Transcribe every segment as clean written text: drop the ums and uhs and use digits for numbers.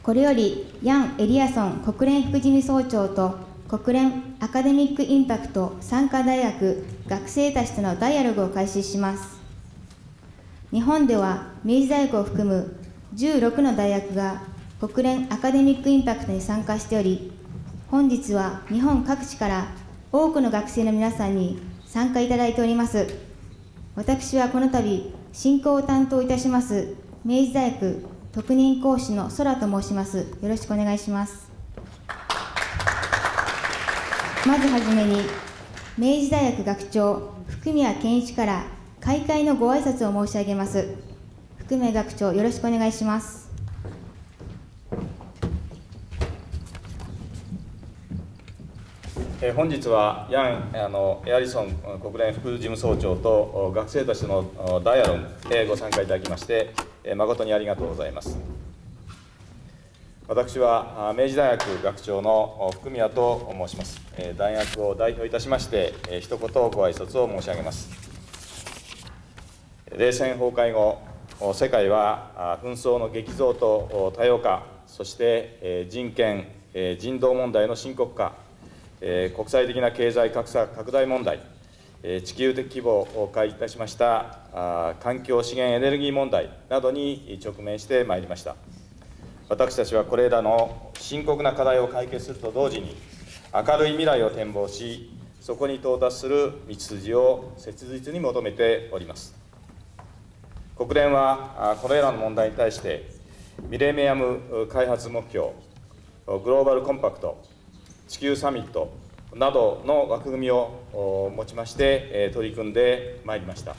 これよりヤン・エリアソン国連副事務総長と国連アカデミックインパクト参加大学学生たちとのダイアローグを開始します。日本では明治大学を含む16の大学が国連アカデミックインパクトに参加しており、本日は日本各地から多くの学生の皆さんに参加いただいております。私はこの度進行を担当いたします明治大学特任講師の空と申します。よろしくお願いします。まずはじめに明治大学学長福宮健一から開会のご挨拶を申し上げます。福宮学長、よろしくお願いします。本日はエアリソン国連副事務総長と学生たちのダイアログへご参加いただきまして誠にありがとうございます。私は明治大学学長の福宮と申します。大学を代表いたしまして一言ご挨拶を申し上げます。冷戦崩壊後、世界は紛争の激増と多様化、そして人権・人道問題の深刻化、国際的な経済格差拡大問題、地球的規模を介いたしました環境資源エネルギー問題などに直面してまいりました。私たちはこれらの深刻な課題を解決すると同時に、明るい未来を展望し、そこに到達する道筋を切実に求めております。国連はこれらの問題に対して、ミレニアム開発目標、グローバルコンパクト、地球サミットなどの枠組みを持ちまして取り組んでまいりました。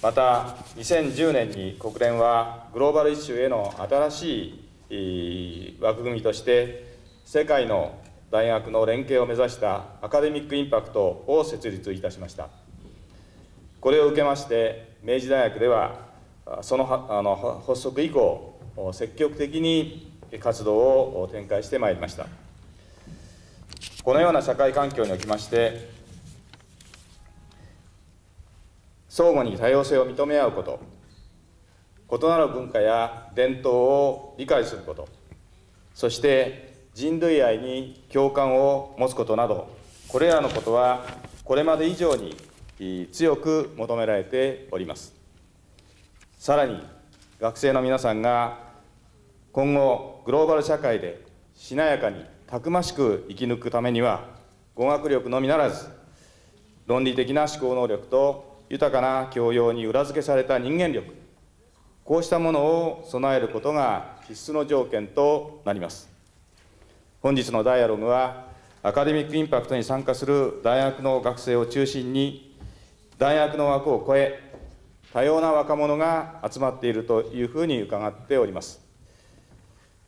また2010年に国連はグローバルイシューへの新しい枠組みとして世界の大学の連携を目指したアカデミックインパクトを設立いたしました。これを受けまして明治大学ではその発足以降積極的に活動を展開してまいりました。このような社会環境におきまして相互に多様性を認め合うこと、異なる文化や伝統を理解すること、そして人類愛に共感を持つことなど、これらのことはこれまで以上に強く求められております。さらに学生の皆さんが今後グローバル社会でしなやかにたくましく生き抜くためには、語学力のみならず論理的な思考能力と豊かな教養に裏付けされた人間力、こうしたものを備えることが必須の条件となります。本日のダイアログはアカデミックインパクトに参加する大学の学生を中心に、大学の枠を超え多様な若者が集まっているというふうに伺っております。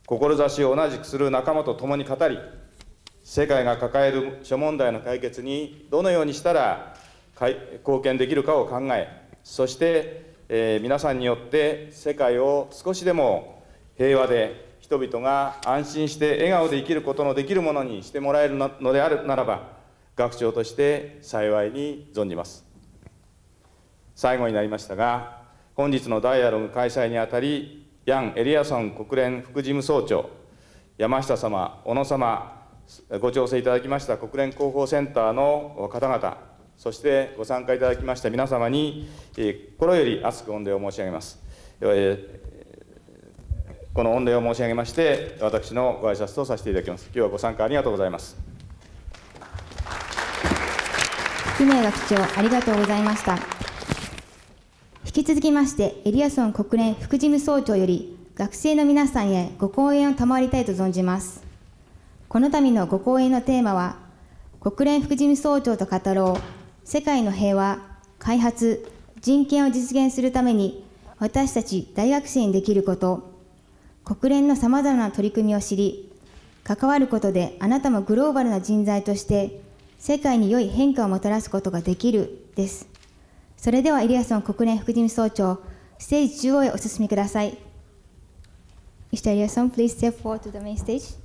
志を同じくする仲間と共に語り、世界が抱える諸問題の解決にどのようにしたら貢献できるかを考え、そして、皆さんによって世界を少しでも平和で人々が安心して笑顔で生きることのできるものにしてもらえるのであるならば、学長として幸いに存じます。最後になりましたが、本日のダイアログ開催にあたり、ヤン・エリアソン国連副事務総長、山下様、小野様、ご調整いただきました国連広報センターの方々、そしてご参加いただきました皆様に、心より厚く御礼を申し上げます。この御礼を申し上げまして、私のご挨拶とさせていただきます。今日はご参加ありがとうございます。福宮学長、ありがとうございました。引き続きまして、エリアソン国連副事務総長より学生の皆さんへご講演を賜りたいと存じます。この度のご講演のテーマは、国連副事務総長と語ろう、世界の平和、開発、人権を実現するために、私たち大学生にできること、国連のさまざまな取り組みを知り、関わることであなたもグローバルな人材として、世界に良い変化をもたらすことができる、です。それではエリアソン国連副事務総長、ステージ中央へお進みください。Mr. Eliasson, please step forward to the main stage.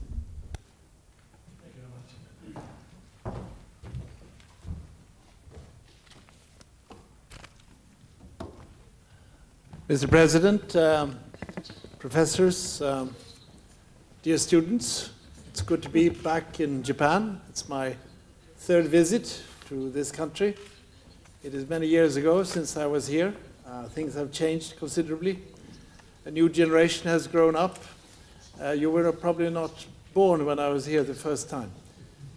Mr. President, professors, Dear students, it's good to be back in Japan. It's my third visit to this country. It is many years ago since I was here. Things have changed considerably. A new generation has grown up. You were probably not born when I was here the first time,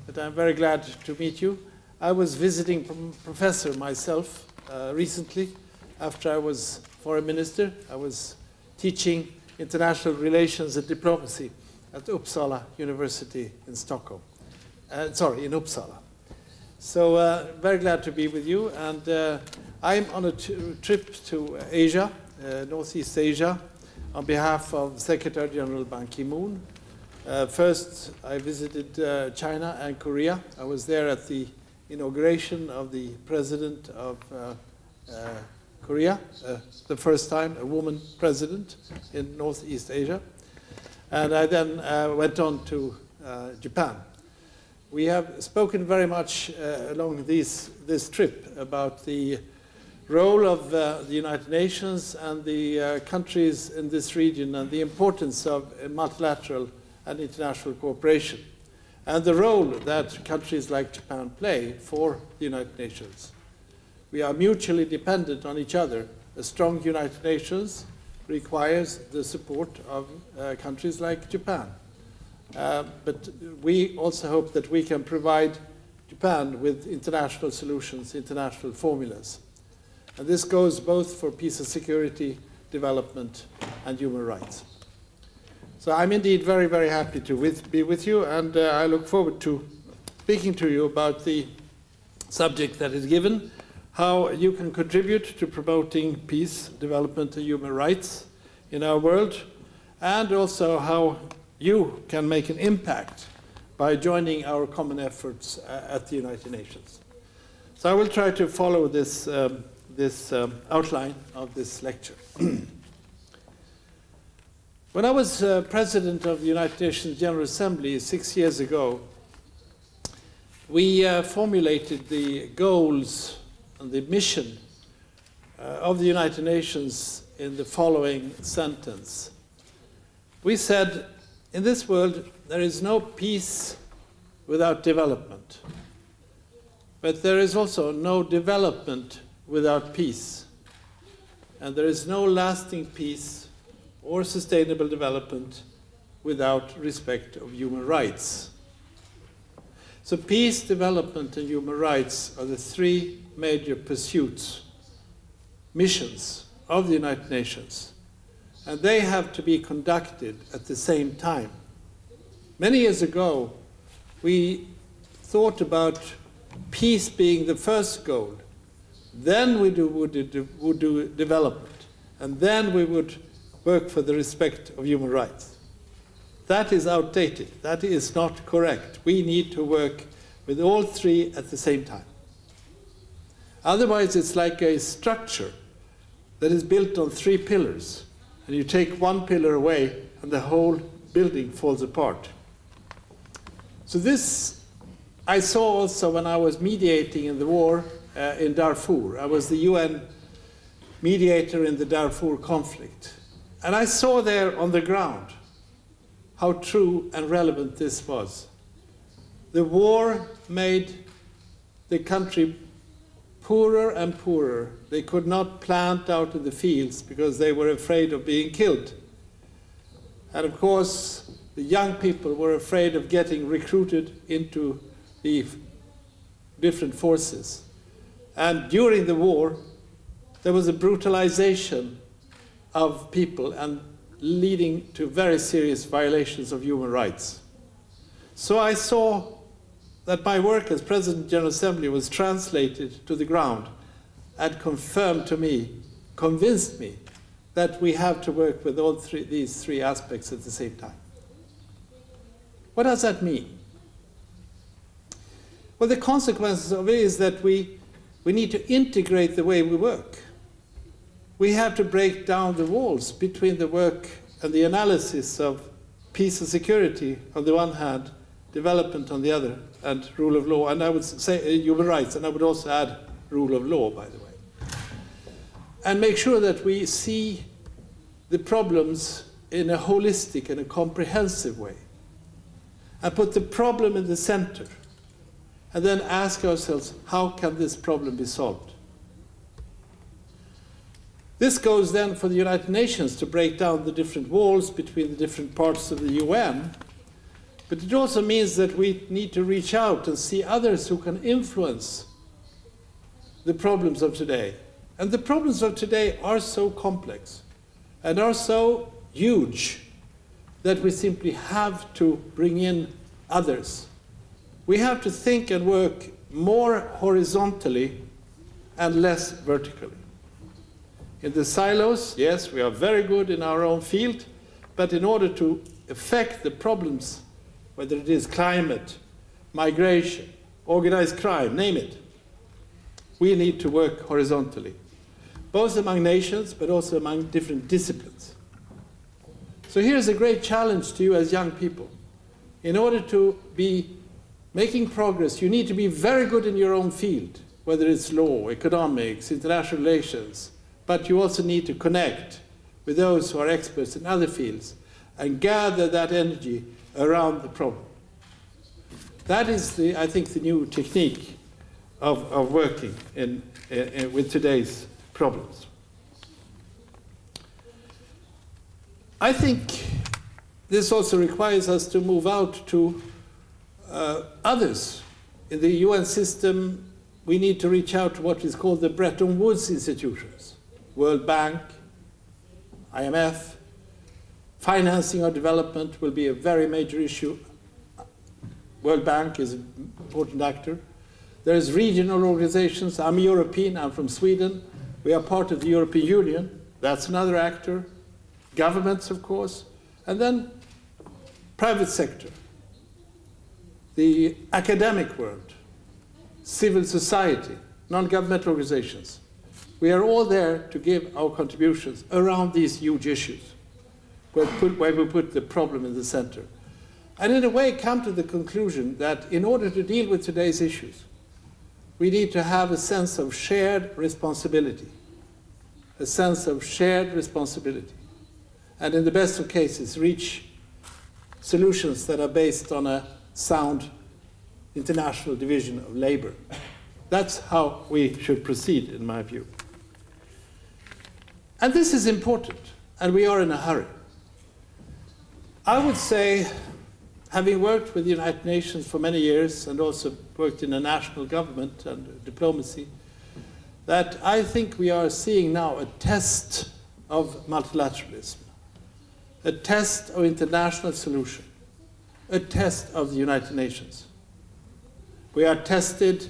but I'm very glad to meet you. I was visiting professor myself recently after I was foreign minister. I was teaching international relations and diplomacy at Uppsala University in Stockholm. In Uppsala. So very glad to be with you. And I'm on a trip to Asia, Northeast Asia, on behalf of Secretary General Ban Ki-moon. First, I visited China and Korea. I was there at the inauguration of the president of Korea, the first time a woman president in Northeast Asia. And I then went on to Japan. We have spoken very much along this trip about the role of the United Nations and the countries in this region and the importance of multilateral and international cooperation, and the role that countries like Japan play for the United Nations. We are mutually dependent on each other. A strong United Nations requires the support of countries like Japan. But we also hope that we can provide Japan with international solutions, international formulas. And this goes both for peace and security, development, and human rights. So I'm indeed very, very happy to be with you, and I look forward to speaking to you about the subject that is given, how you can contribute to promoting peace, development, and human rights in our world, and also how you can make an impact by joining our common efforts at the United Nations. So I will try to follow this outline of this lecture. When I was president of the United Nations General Assembly 6 years ago, we formulated the goals and the mission of the United Nations in the following sentence. We said, in this world, there is no peace without development, but there is also no development without peace, and there is no lasting peace or sustainable development without respect of human rights. So peace, development, and human rights are the three major pursuits, missions of the United Nations, and they have to be conducted at the same time. Many years ago, we thought about peace being the first goal, then we would do development, and then we would work for the respect of human rights. That is outdated. That is not correct. We need to work with all three at the same time. Otherwise, it's like a structure that is built on three pillars, and you take one pillar away, and the whole building falls apart. So this I saw also when I was mediating in the war in Darfur. I was the UN mediator in the Darfur conflict. And I saw there on the ground how true and relevant this was. The war made the country poorer and poorer. They could not plant out in the fields because they were afraid of being killed. And of course, the young people were afraid of getting recruited into the different forces. And during the war, there was a brutalization of people and leading to very serious violations of human rights. So I saw that my work as President of the General Assembly was translated to the ground and confirmed to me, convinced me, that we have to work with all these three aspects at the same time. What does that mean? Well, the consequences of it is that we need to integrate the way we work. We have to break down the walls between the work and the analysis of peace and security on the one hand, development on the other, and rule of law, and I would say human rights, and I would also add rule of law, by the way. And make sure that we see the problems in a holistic and a comprehensive way, and put the problem in the center, and then ask ourselves, how can this problem be solved? This goes then for the United Nations to break down the different walls between the different parts of the UN, but it also means that we need to reach out and see others who can influence the problems of today. And the problems of today are so complex and are so huge that we simply have to bring in others. We have to think and work more horizontally and less vertically. In the silos, yes, we are very good in our own field, but in order to affect the problems, whether it is climate, migration, organized crime, name it, we need to work horizontally, both among nations, but also among different disciplines. So here's a great challenge to you as young people. In order to be making progress, you need to be very good in your own field, whether it's law, economics, international relations, but you also need to connect with those who are experts in other fields and gather that energy around the problem. That is, I think, the new technique of working with today's problems. I think this also requires us to move out to others. In the UN system, we need to reach out to what is called the Bretton Woods institutions. World Bank, IMF, financing of development will be a very major issue. World Bank is an important actor. There's regional organizations. I'm European, I'm from Sweden. We are part of the European Union. That's another actor. Governments, of course. And then private sector, the academic world, civil society, non-governmental organizations. We are all there to give our contributions around these huge issues, where we put the problem in the center. And in a way come to the conclusion that in order to deal with today's issues, we need to have a sense of shared responsibility. A sense of shared responsibility. And in the best of cases, reach solutions that are based on a sound international division of labor. That's how we should proceed, in my view. And this is important, and we are in a hurry. I would say, having worked with the United Nations for many years and also worked in a national government and diplomacy, that I think we are seeing now a test of multilateralism, a test of international solution, a test of the United Nations. We are tested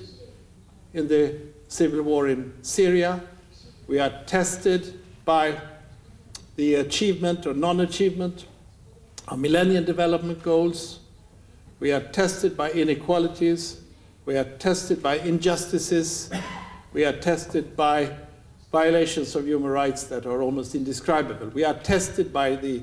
in the civil war in Syria. We are tested by the achievement or non-achievement of Millennium Development Goals. We are tested by inequalities. We are tested by injustices. We are tested by violations of human rights that are almost indescribable. We are tested by the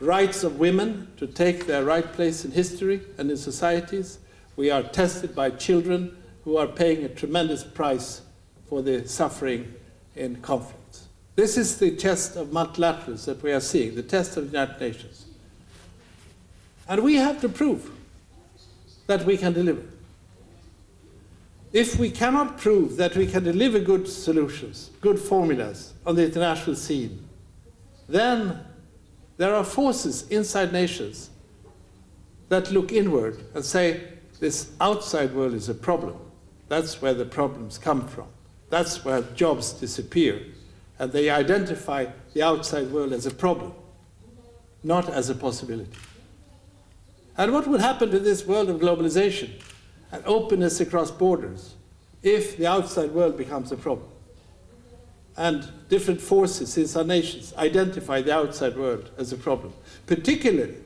rights of women to take their right place in history and in societies. We are tested by children who are paying a tremendous price for the suffering in conflicts. This is the test of multilateralism that we are seeing, the test of the United Nations. And we have to prove that we can deliver. If we cannot prove that we can deliver good solutions, good formulas on the international scene, then there are forces inside nations that look inward and say, this outside world is a problem. That's where the problems come from. That's where jobs disappear. And they identify the outside world as a problem, not as a possibility. And what would happen to this world of globalization and openness across borders if the outside world becomes a problem? And different forces inside nations identify the outside world as a problem, particularly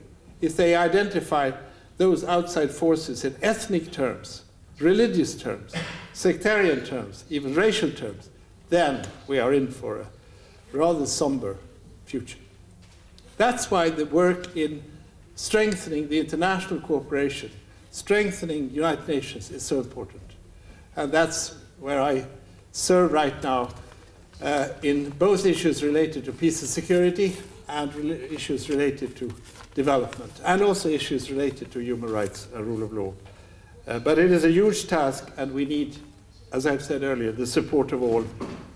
if they identify those outside forces in ethnic terms, religious terms, sectarian terms, even racial terms, then we are in for a rather somber future. That's why the work in strengthening the international cooperation, strengthening the United Nations is so important. And that's where I serve right now in both issues related to peace and security and issues related to development, and also issues related to human rights and rule of law. But it is a huge task, and we need, as I've said earlier, the support of all,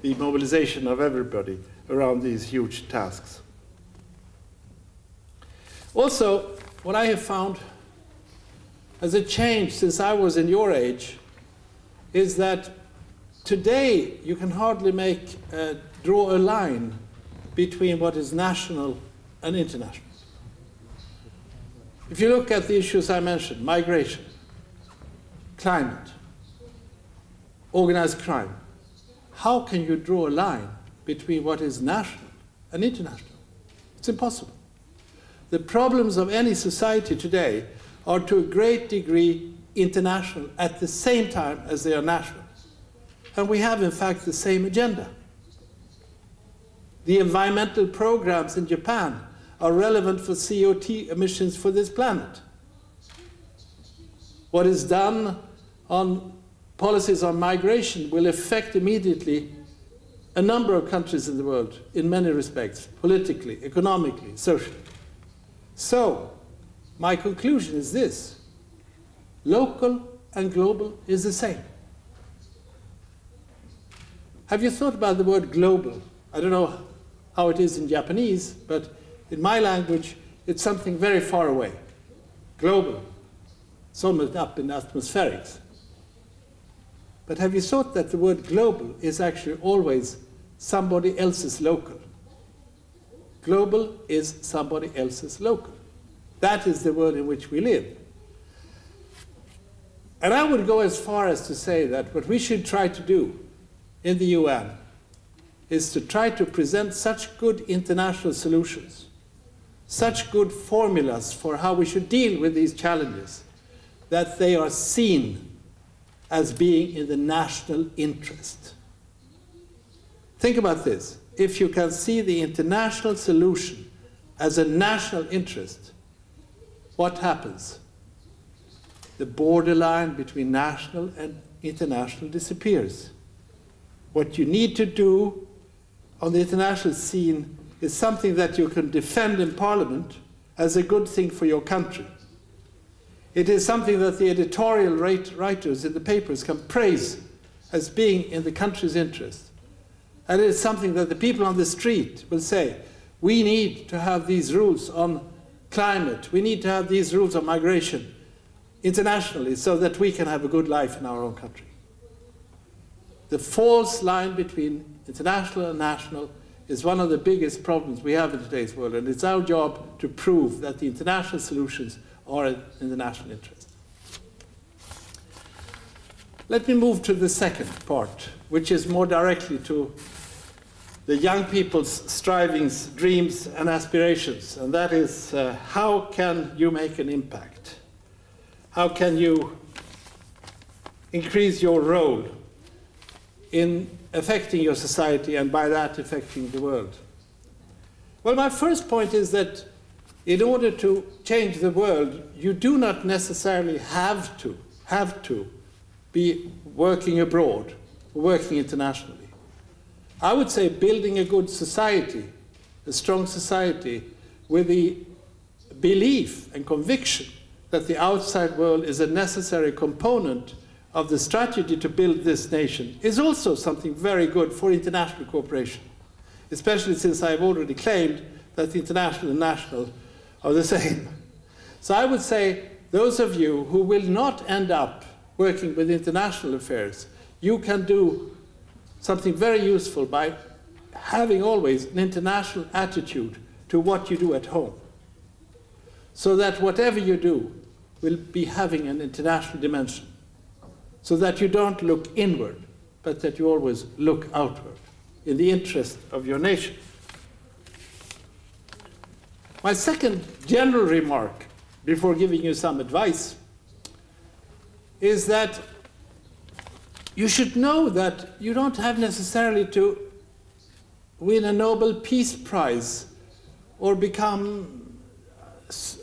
the mobilization of everybody around these huge tasks. Also, what I have found as a change since I was in your age is that today you can hardly draw a line between what is national and international. If you look at the issues I mentioned, migration, climate, organized crime, how can you draw a line between what is national and international? It's impossible. The problems of any society today are to a great degree international at the same time as they are national. And we have, in fact, the same agenda. The environmental programs in Japan are relevant for CO2 emissions for this planet. What is done on policies on migration will affect immediately a number of countries in the world in many respects, politically, economically, socially. So, my conclusion is this: local and global is the same. Have you thought about the word global? I don't know how it is in Japanese, but in my language, it's something very far away. Global, summed up in atmospherics. But have you thought that the word global is actually always somebody else's local? Global is somebody else's local. That is the world in which we live. And I would go as far as to say that what we should try to do in the UN is to try to present such good international solutions, such good formulas for how we should deal with these challenges, that they are seen as being in the national interest. Think about this. If you can see the international solution as a national interest, what happens? The borderline between national and international disappears. What you need to do on the international scene is something that you can defend in Parliament as a good thing for your country. It is something that the editorial writers in the papers can praise as being in the country's interest. And it is something that the people on the street will say, we need to have these rules on climate, we need to have these rules on migration internationally so that we can have a good life in our own country. The false line between international and national is one of the biggest problems we have in today's world, and it's our job to prove that the international solutions are in the national interest. Let me move to the second part, which is more directly to the young people's strivings, dreams, and aspirations, and that is how can you make an impact? How can you increase your role in affecting your society and by that affecting the world? Well, my first point is that in order to change the world, you do not necessarily have to be working abroad or working internationally. I would say building a good society, a strong society, with the belief and conviction that the outside world is a necessary component of the strategy to build this nation is also something very good for international cooperation, especially since I've already claimed that the international and national are the same. So I would say those of you who will not end up working with international affairs, you can do something very useful by having always an international attitude to what you do at home, so that whatever you do will be having an international dimension, so that you don't look inward, but that you always look outward in the interest of your nation. My second general remark, before giving you some advice, is that you should know that you don't have necessarily to win a Nobel Peace Prize or become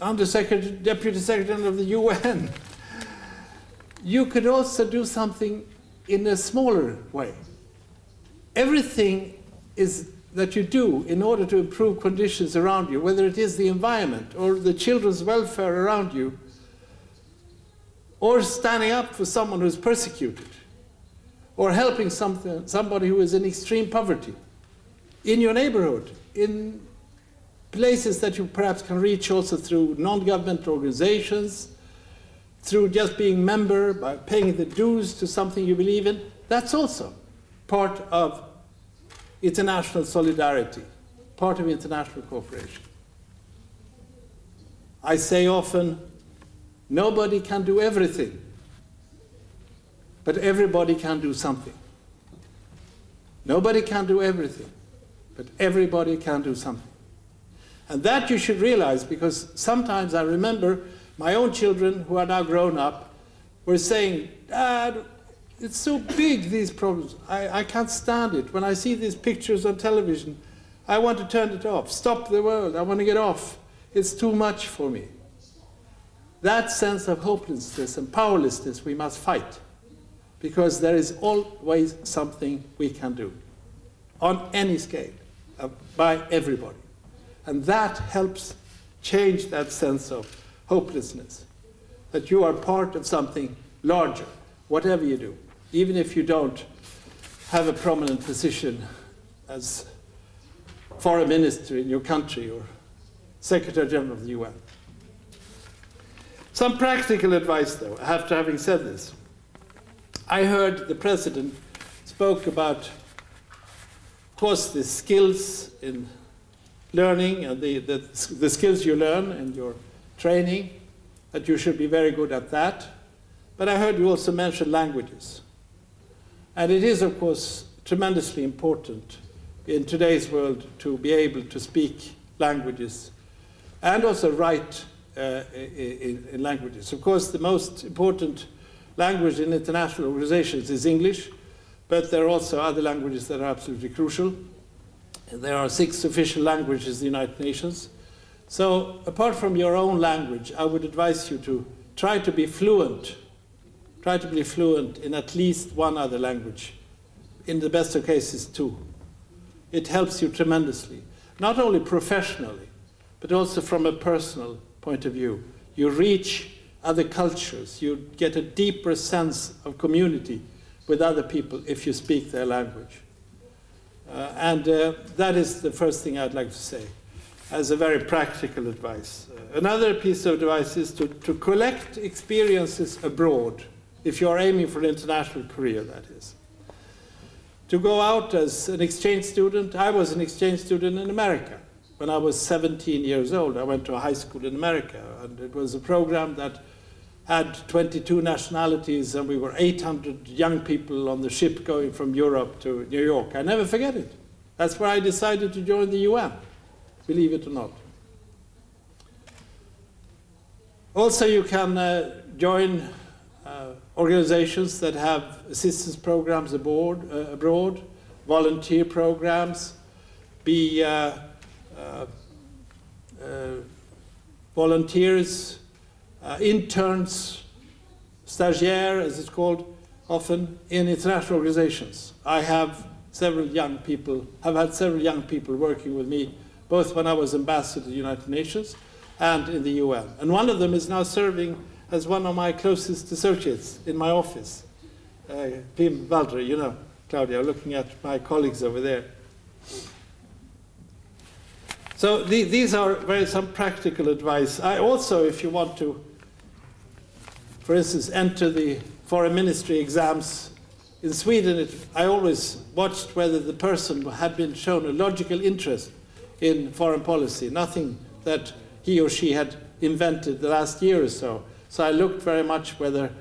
Undersecretary, Deputy Secretary of the UN. You could also do something in a smaller way. Everything is that you do in order to improve conditions around you, whether it is the environment or the children's welfare around you, or standing up for someone who's persecuted, or helping somebody who is in extreme poverty, in your neighborhood, in places that you perhaps can reach also through non-governmental organizations, through just being a member, by paying the dues to something you believe in, that's also part of international solidarity, part of international cooperation. I say often, nobody can do everything, but everybody can do something. Nobody can do everything, but everybody can do something. And that you should realize, because sometimes I remember my own children, who are now grown up, were saying, "Dad, it's so big, these problems. I can't stand it. When I see these pictures on television, I want to turn it off. Stop the world. I want to get off. It's too much for me." That sense of hopelessness and powerlessness we must fight, because there is always something we can do on any scale, by everybody. And that helps change that sense of hopelessness, that you are part of something larger, whatever you do, even if you don't have a prominent position as foreign minister in your country or Secretary General of the UN. Some practical advice, though, after having said this. I heard the President spoke about, of course, the skills in learning and the skills you learn in your training, that you should be very good at that. But I heard you also mention languages. And it is, of course, tremendously important in today's world to be able to speak languages and also write in languages. Of course, the most important language in international organizations is English, but there are also other languages that are absolutely crucial. There are 6 official languages in the United Nations. So apart from your own language, I would advise you to try to be fluent. Try to be fluent in at least one other language. In the best of cases, 2. It helps you tremendously, not only professionally, but also from a personal point of view. You reach other cultures. You get a deeper sense of community with other people if you speak their language. That is the first thing I'd like to say, as a very practical advice. Another piece of advice is to collect experiences abroad, if you are aiming for an international career, that is. To go out as an exchange student. I was an exchange student in America. When I was 17 years old, I went to a high school in America, and it was a program that had 22 nationalities, and we were 800 young people on the ship going from Europe to New York. I never forget it. That's where I decided to join the UN, believe it or not. Also, you can join organizations that have assistance programs abroad, volunteer programs, be volunteers, interns, stagiaires, as it's called, often in international organizations. I have had several young people working with me, both when I was ambassador to the United Nations and in the UN. And one of them is now serving as one of my closest associates in my office. Pim Valdre, you know, Claudia, looking at my colleagues over there. So these are some practical advice. I also, if you want to, for instance, enter the foreign ministry exams in Sweden, I always watched whether the person had been shown a logical interest in foreign policy, nothing that he or she had invented the last year or so. So I looked very much whether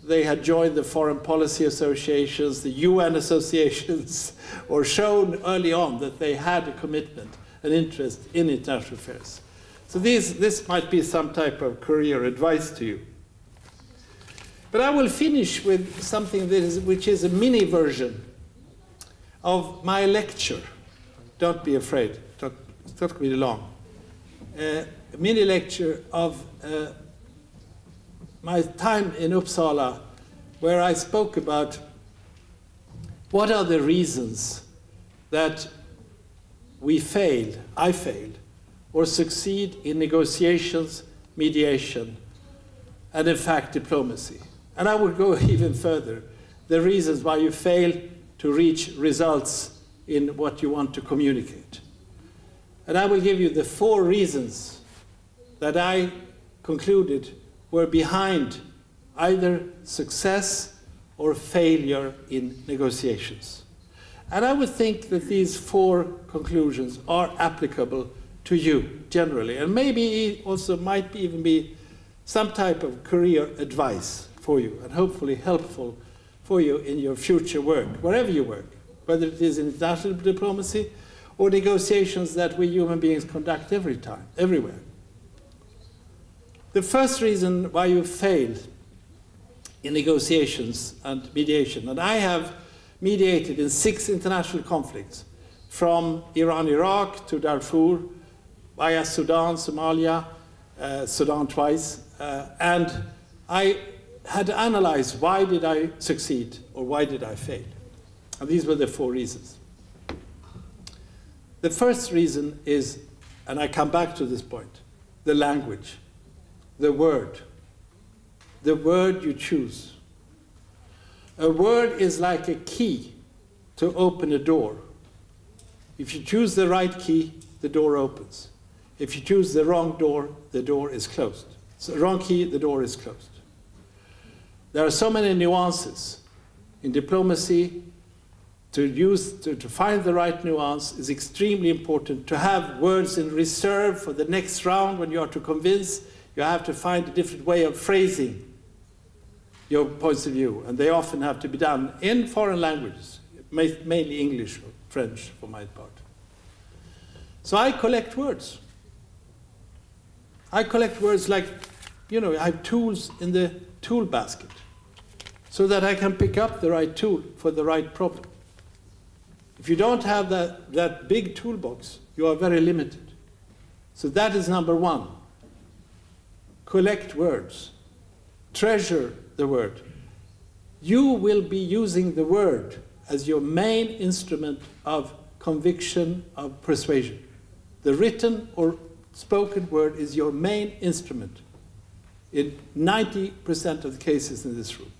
they had joined the foreign policy associations, the UN associations, or shown early on that they had a commitment, an interest in international affairs. So this might be some type of career advice to you. But I will finish with something which is a mini version of my lecture. Don't be afraid, it's not going to be long. A mini lecture of my time in Uppsala, where I spoke about what are the reasons that we failed, I failed, or succeed in negotiations, mediation, and in fact diplomacy. And I would go even further, the reasons why you fail to reach results in what you want to communicate. And I will give you the 4 reasons that I concluded were behind either success or failure in negotiations. And I would think that these 4 conclusions are applicable to you generally, and maybe also might even be some type of career advice for you, and hopefully helpful for you in your future work, wherever you work, whether it is in international diplomacy or negotiations that we human beings conduct every time, everywhere. The first reason why you failed in negotiations and mediation, and I have mediated in 6 international conflicts, from Iran, Iraq to Darfur, via Sudan, Somalia, Sudan twice, and I had to analyze why did I succeed or why did I fail. And these were the 4 reasons. The first reason is, and I come back to this point, the language, the word you choose. A word is like a key to open a door. If you choose the right key, the door opens. If you choose the wrong door, the door is closed. So wrong key, the door is closed. There are so many nuances in diplomacy. To find the right nuance is extremely important. To have words in reserve for the next round when you are to convince, you have to find a different way of phrasing your points of view, and they often have to be done in foreign languages, mainly English or French for my part. So I collect words. I collect words like, you know, I have tools in the tool basket so that I can pick up the right tool for the right problem. If you don't have that big toolbox, you are very limited. So that is number 1. Collect words. Treasure the word. You will be using the word as your main instrument of conviction, of persuasion. The written or spoken word is your main instrument in 90% of the cases in this room.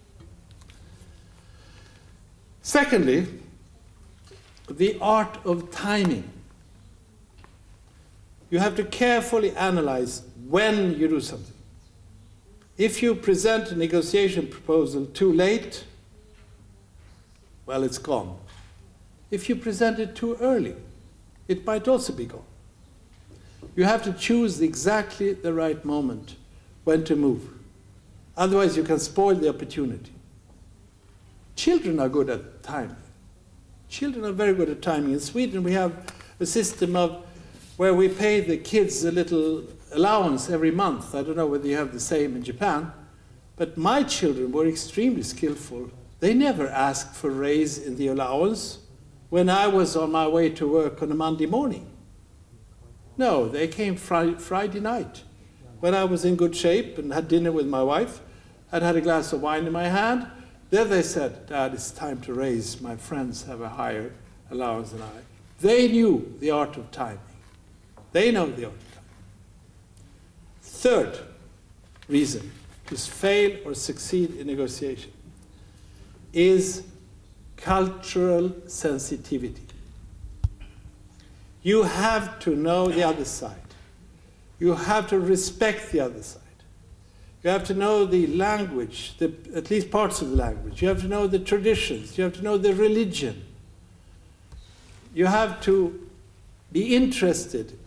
Secondly, the art of timing. You have to carefully analyze when you do something. If you present a negotiation proposal too late, well, it's gone. If you present it too early, it might also be gone. You have to choose exactly the right moment when to move. Otherwise, you can spoil the opportunity. Children are good at timing. Children are very good at timing. In Sweden, we have a system of where we pay the kids a little allowance every month. I don't know whether you have the same in Japan, but my children were extremely skillful. They never asked for a raise in the allowance when I was on my way to work on a Monday morning. No, they came Friday night when I was in good shape and had dinner with my wife and had a glass of wine in my hand. Then they said, Dad, it's time to raise. My friends have a higher allowance than I. They knew the art of timing. They know the art of timing. Third reason to fail or succeed in negotiation is cultural sensitivity. You have to know the other side. You have to respect the other side. You have to know the language, at least parts of the language. You have to know the traditions. You have to know the religion. You have to be interested,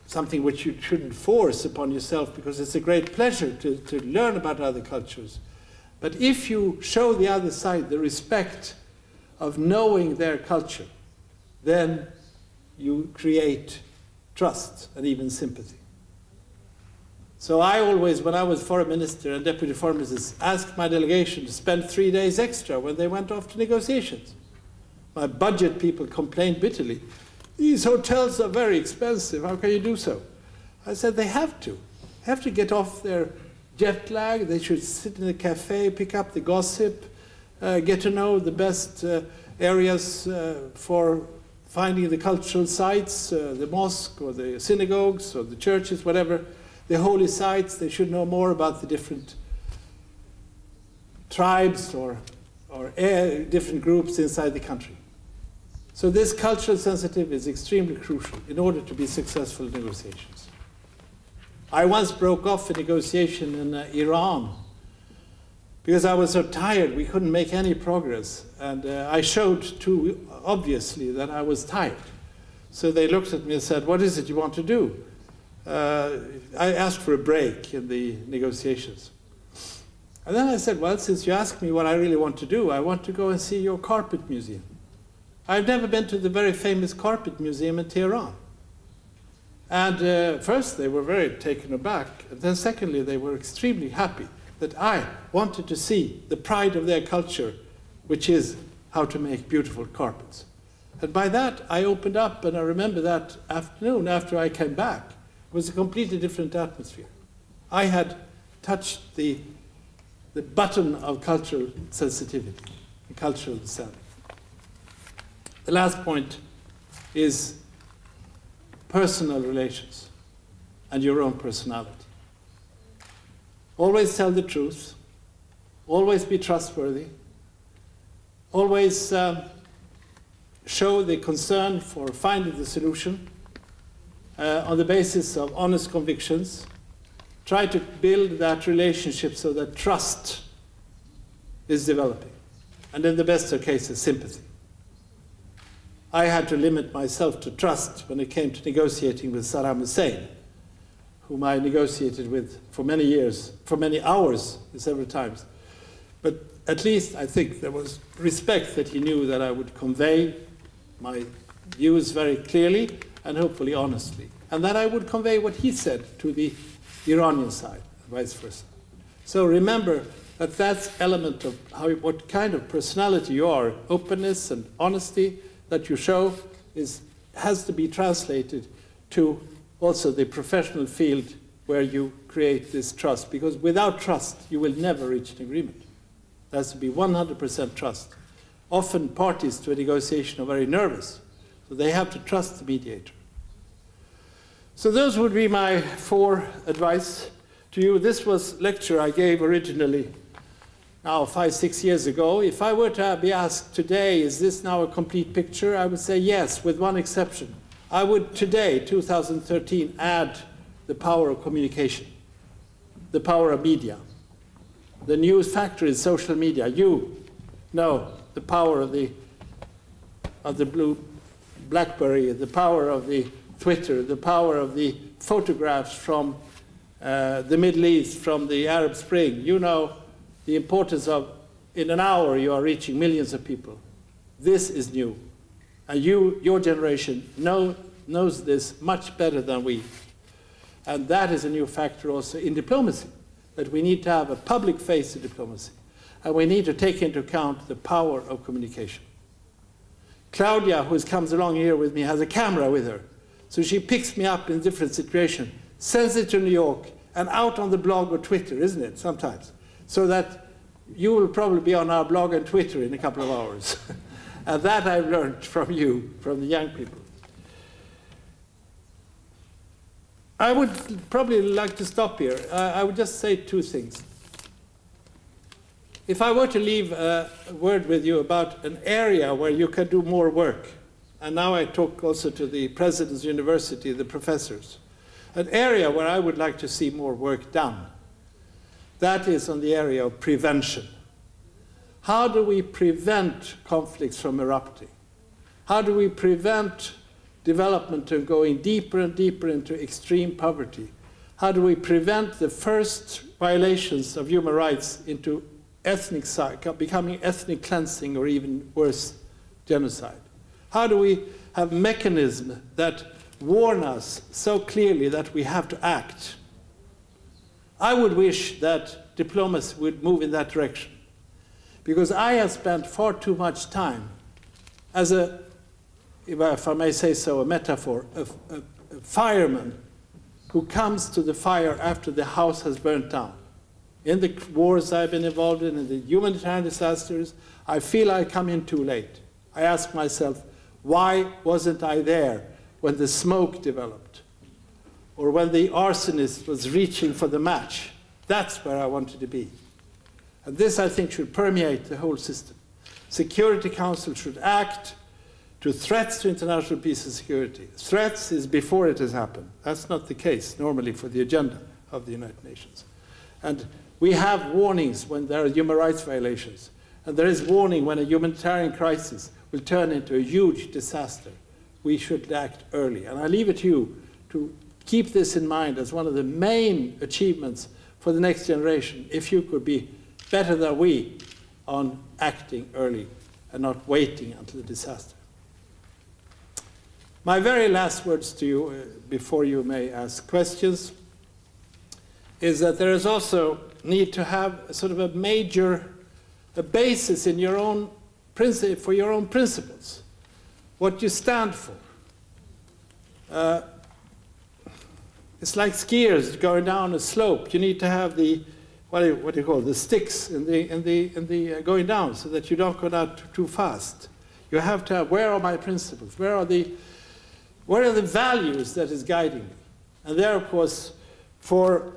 something which you shouldn't force upon yourself because it's a great pleasure to learn about other cultures. But if you show the other side the respect of knowing their culture, then you create trust and even sympathy. So I always, when I was foreign minister and deputy foreign minister, asked my delegation to spend 3 days extra when they went off to negotiations. My budget people complained bitterly. These hotels are very expensive. How can you do so? I said they have to. They have to get off their jet lag. They should sit in a cafe, pick up the gossip, get to know the best areas for finding the cultural sites, the mosque or the synagogues or the churches, whatever, the holy sites. They should know more about the different tribes or different groups inside the country. So this cultural sensitivity is extremely crucial in order to be successful in negotiations. I once broke off a negotiation in Iran because I was so tired we couldn't make any progress. And I showed too obviously that I was tired. So they looked at me and said, "What is it you want to do?" I asked for a break in the negotiations. And then I said, "Well, since you asked me what I really want to do, I want to go and see your carpet museum. I've never been to the very famous carpet museum in Tehran." And first they were very taken aback, and then secondly they were extremely happy that I wanted to see the pride of their culture, which is how to make beautiful carpets. And by that I opened up, and I remember that afternoon after I came back, it was a completely different atmosphere. I had touched the button of cultural sensitivity, and cultural understanding. The last point is personal relations and your own personality. Always tell the truth, always be trustworthy, always show the concern for finding the solution on the basis of honest convictions. Try to build that relationship so that trust is developing, and in the best of cases, sympathy. I had to limit myself to trust when it came to negotiating with Saddam Hussein, whom I negotiated with for many years, for many hours, several times. But at least I think there was respect that he knew that I would convey my views very clearly and hopefully honestly, and that I would convey what he said to the Iranian side, and vice versa. So remember that that's element of what kind of personality you are, openness and honesty that you show has to be translated to also the professional field where you create this trust, because without trust you will never reach an agreement. There has to be 100% trust. Often parties to a negotiation are very nervous, so they have to trust the mediator. So those would be my 4 advice to you. This was a lecture I gave originally now 5, 6 years ago. If I were to be asked today, is this now a complete picture? I would say yes, with one exception. I would today, 2013, add the power of communication, the power of media. The new factor is social media. You know the power of the blue BlackBerry, the power of the Twitter, the power of the photographs from the Middle East, from the Arab Spring. You know the importance of, in an hour, you are reaching millions of people. This is new. And your generation knows this much better than we. And that is a new factor also in diplomacy, that we need to have a public face of diplomacy. And we need to take into account the power of communication. Claudia, who comes along here with me, has a camera with her. So she picks me up in different situations, sends it to New York, and out on the blog or Twitter, isn't it, sometimes? So that you will probably be on our blog and Twitter in a couple of hours. And that I've learned from you, from the young people. I would probably like to stop here. I would just say 2 things. If I were to leave a word with you about an area where you can do more work, and now I talk also to the President's University, the professors, an area where I would like to see more work done, that is on the area of prevention. How do we prevent conflicts from erupting? How do we prevent development from going deeper and deeper into extreme poverty? How do we prevent the first violations of human rights into becoming ethnic cleansing or even worse, genocide? How do we have mechanisms that warn us so clearly that we have to act? I would wish that diplomacy would move in that direction, because I have spent far too much time as a, if I may say so, a metaphor, a fireman who comes to the fire after the house has burnt down. In the wars I've been involved in the humanitarian disasters, I feel I come in too late. I ask myself, Why wasn't I there when the smoke developed? Or when the arsonist was reaching for the match? That's where I wanted to be. And this, I think, should permeate the whole system. Security Council should act to threats to international peace and security. Threats is before it has happened. That's not the case normally for the agenda of the United Nations. And we have warnings when there are human rights violations. And there is warning when a humanitarian crisis will turn into a huge disaster. We should act early. And I leave it to you to keep this in mind as one of the main achievements for the next generation, if you could be better than we on acting early and not waiting until the disaster. My very last words to you, before you may ask questions, is that there is also need to have a sort of a basis in your own for your own principles, what you stand for. It's like skiers going down a slope. You need to have the what do you call it, the sticks in the going down, so that you don't go down too fast. You have to have, where are my principles? Where are the values that is guiding me? And there, of course, for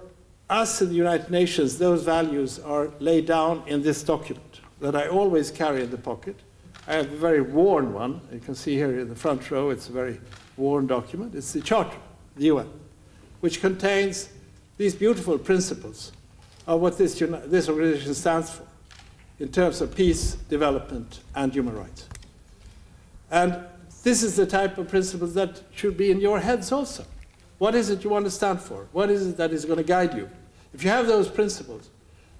us in the United Nations, those values are laid down in this document that I always carry in the pocket. I have a very worn one. You can see here in the front row, it's a very worn document. It's the Charter, the UN, which contains these beautiful principles of what this organization stands for in terms of peace, development, and human rights. And this is the type of principles that should be in your heads also. What is it you want to stand for? What is it that is going to guide you? If you have those principles,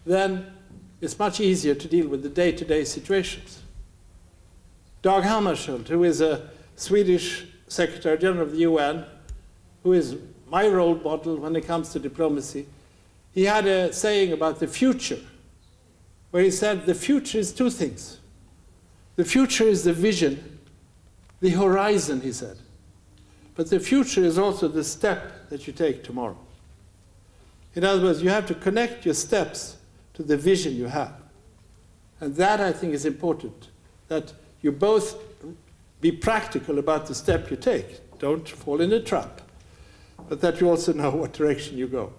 then it's much easier to deal with the day-to-day situations. Dag Hammarskjöld, who is a Swedish Secretary General of the UN, who is my role model when it comes to diplomacy, he had a saying about the future, where he said the future is two things. The future is the vision, the horizon, he said. But the future is also the step that you take tomorrow. In other words, you have to connect your steps to the vision you have. And that, I think, is important, that you both be practical about the step you take. Don't fall in a trap, but that you also know what direction you go.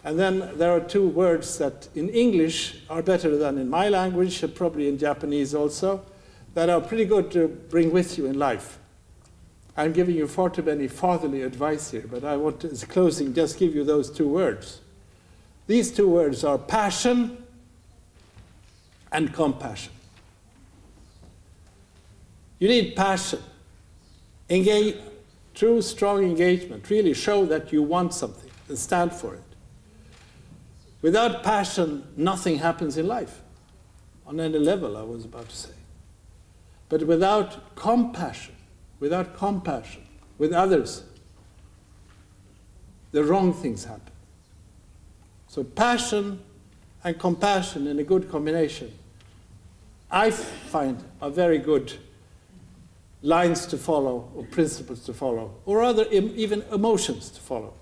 And then there are two words that in English are better than in my language, and probably in Japanese also, that are pretty good to bring with you in life. I'm giving you far too many fatherly advice here, but I want to, as closing, just give you those two words. These two words are passion and compassion. You need passion. Engage, true, strong engagement. Really show that you want something and stand for it. Without passion, nothing happens in life, on any level, I was about to say. But without compassion with others, the wrong things happen. So passion and compassion in a good combination, I find, are very good lines to follow, or principles to follow, or rather even emotions to follow.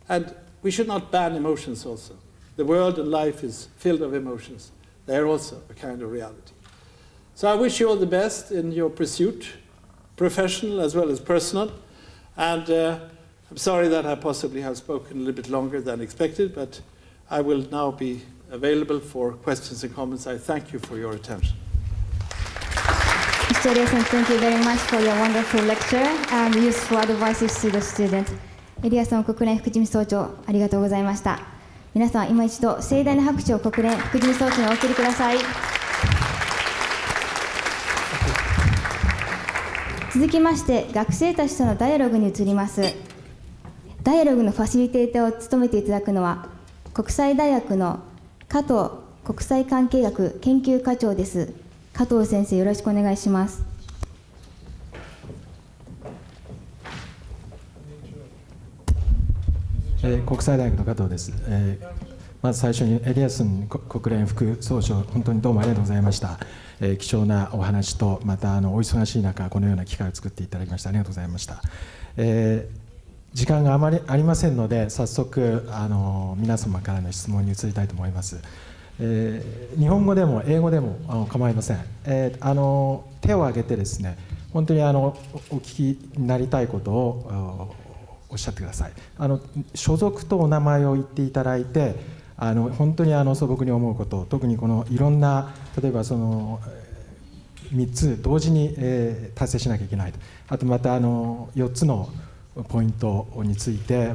And we should not ban emotions also. The world and life is filled of emotions. They are also a kind of reality. So I wish you all the best in your pursuit, professional as well as personal. And I'm sorry that I possibly have spoken a little bit longer than expected, but I will now be available for questions and comments. I thank you for your attention. Mr. Eliasson, thank you very much for your wonderful lecture and useful advices to the student. エリアソン国連副事務総長、ありがとうございました。皆さん、今一度盛大な拍手を国連副事務総長にお送りください。続きまして、学生たちとのダイアログに移ります。ダイアログのファシリテーターを務めていただくのは、国際大学の加藤国際関係学研究課長です。加藤先生、よろしくお願いします。国際大学の加藤です。まず最初にエリアソン国連副総長、本当にどうもありがとうございました。貴重なお話と、またお忙しい中、このような機会を作っていただきまして、ありがとうございました。時間があまりありませんので、早速皆様からの質問に移りたいと思います。日本語でも英語でも構いません。手を挙げてですね、本当にお聞きになりたいことをおっしゃってください。所属とお名前を言っていただいて、本当に素朴に思うこと、特にこのいろんな、例えばその3つ同時に達成しなきゃいけないと、あとまた4つのポイントについて、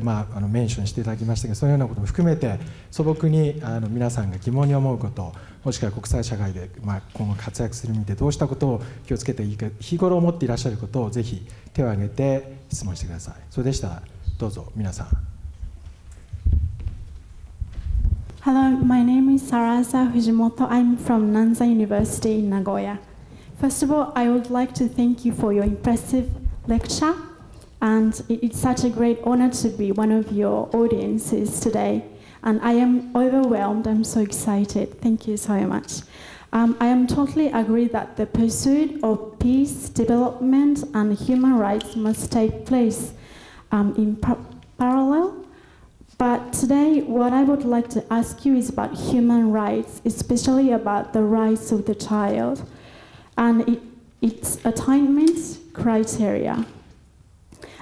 メンションしていただきましたけど、そういうようなことも含めて素朴に皆さんが疑問に思うこと、もしくは国際社会で今後活躍する意味でどうしたことを気をつけていいか、日頃思っていらっしゃることをぜひ手を挙げて質問してください。それでしたらどうぞ皆さん。Hello, my name is Sarasa Fujimoto. I'm from Nanzan University in Nagoya. First of all, I would like to thank you for your impressive lecture, and it's such a great honor to be one of your audiences today. And I am overwhelmed. I'm so excited. Thank you so much. I am totally agree that the pursuit of peace, development, and human rights must take place in parallel. But today, what I would like to ask you is about human rights, especially about the rights of the child and its attainment criteria.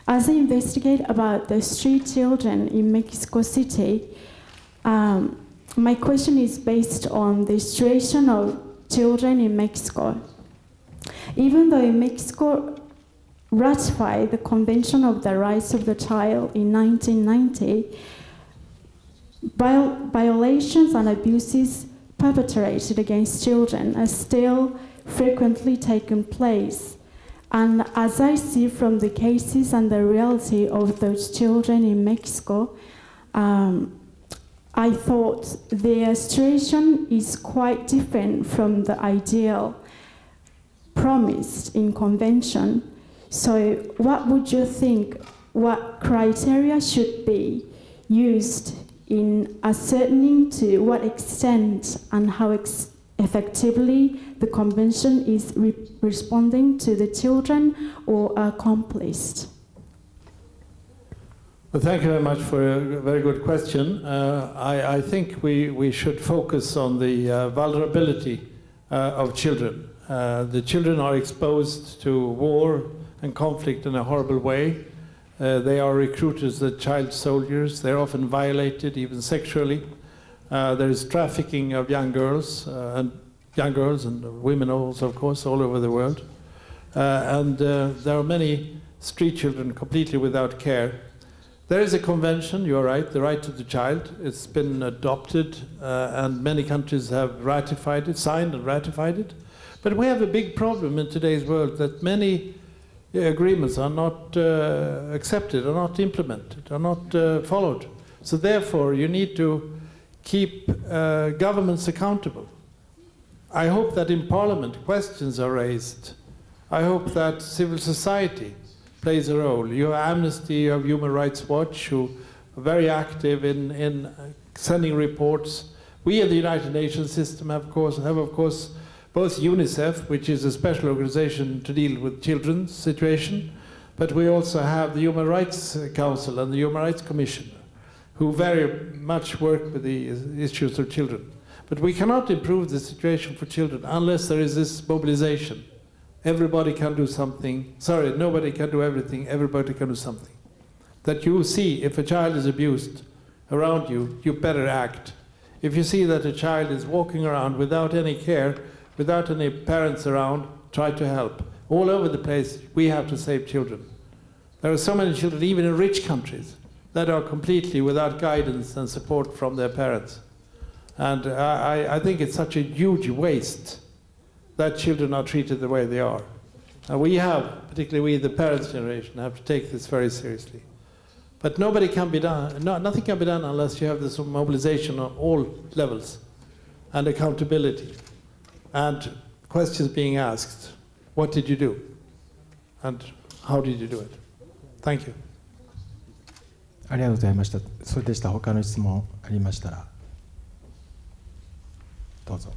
As I investigate about the street children in Mexico City, my question is based on the situation of children in Mexico. Even though Mexico ratified the Convention of the Rights of the Child in 1990, violations and abuses perpetrated against children are still frequently taking place. And as I see from the cases and the reality of those children in Mexico, I thought their situation is quite different from the ideal promised in convention. So what would you think, what criteria should be used in ascertaining to what extent and how effectively the convention is responding to the children or accomplished? Well, thank you very much for a very good question. I think we should focus on the vulnerability of children. The children are exposed to war and conflict in a horrible way. They are recruited as child soldiers. They're often violated, even sexually. There is trafficking of young girls and women also, of course, all over the world. And there are many street children completely without care. There is a convention, you're right, the right to the child. It's been adopted, and many countries have ratified it, signed and ratified it. But we have a big problem in today's world that many agreements are not accepted, are not implemented, are not followed. So therefore, you need to keep governments accountable. I hope that in Parliament questions are raised. I hope that civil society plays a role. You have Amnesty, you have Human Rights Watch, who are very active in sending reports. We at the United Nations system have, of course, both UNICEF, which is a special organization to deal with children's situation, but we also have the Human Rights Council and the Human Rights Commission, who very much work with the issues of children. But we cannot improve the situation for children unless there is this mobilization. Everybody can do something. Sorry, nobody can do everything. Everybody can do something. That you see if a child is abused around you, you better act. If you see that a child is walking around without any care, without any parents around, try to help. All over the place, we have to save children. There are so many children, even in rich countries, that are completely without guidance and support from their parents. And I think it's such a huge waste that children are treated the way they are. And we have, particularly we, the parents' generation, have to take this very seriously. But nobody can be done, nothing can be done unless you have this mobilization on all levels and accountability. And questions being asked, what did you do? And how did you do it? Thank you. ありがとうございました。それでしたら他の質問ありましたらどうぞ。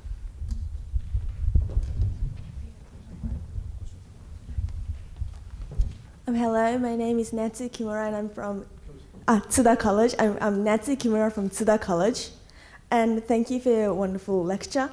Hello, my name is Natsu Kimura and I'm from Tsuda College. I'm Natsu Kimura from Tsuda College. And thank you for your wonderful lecture.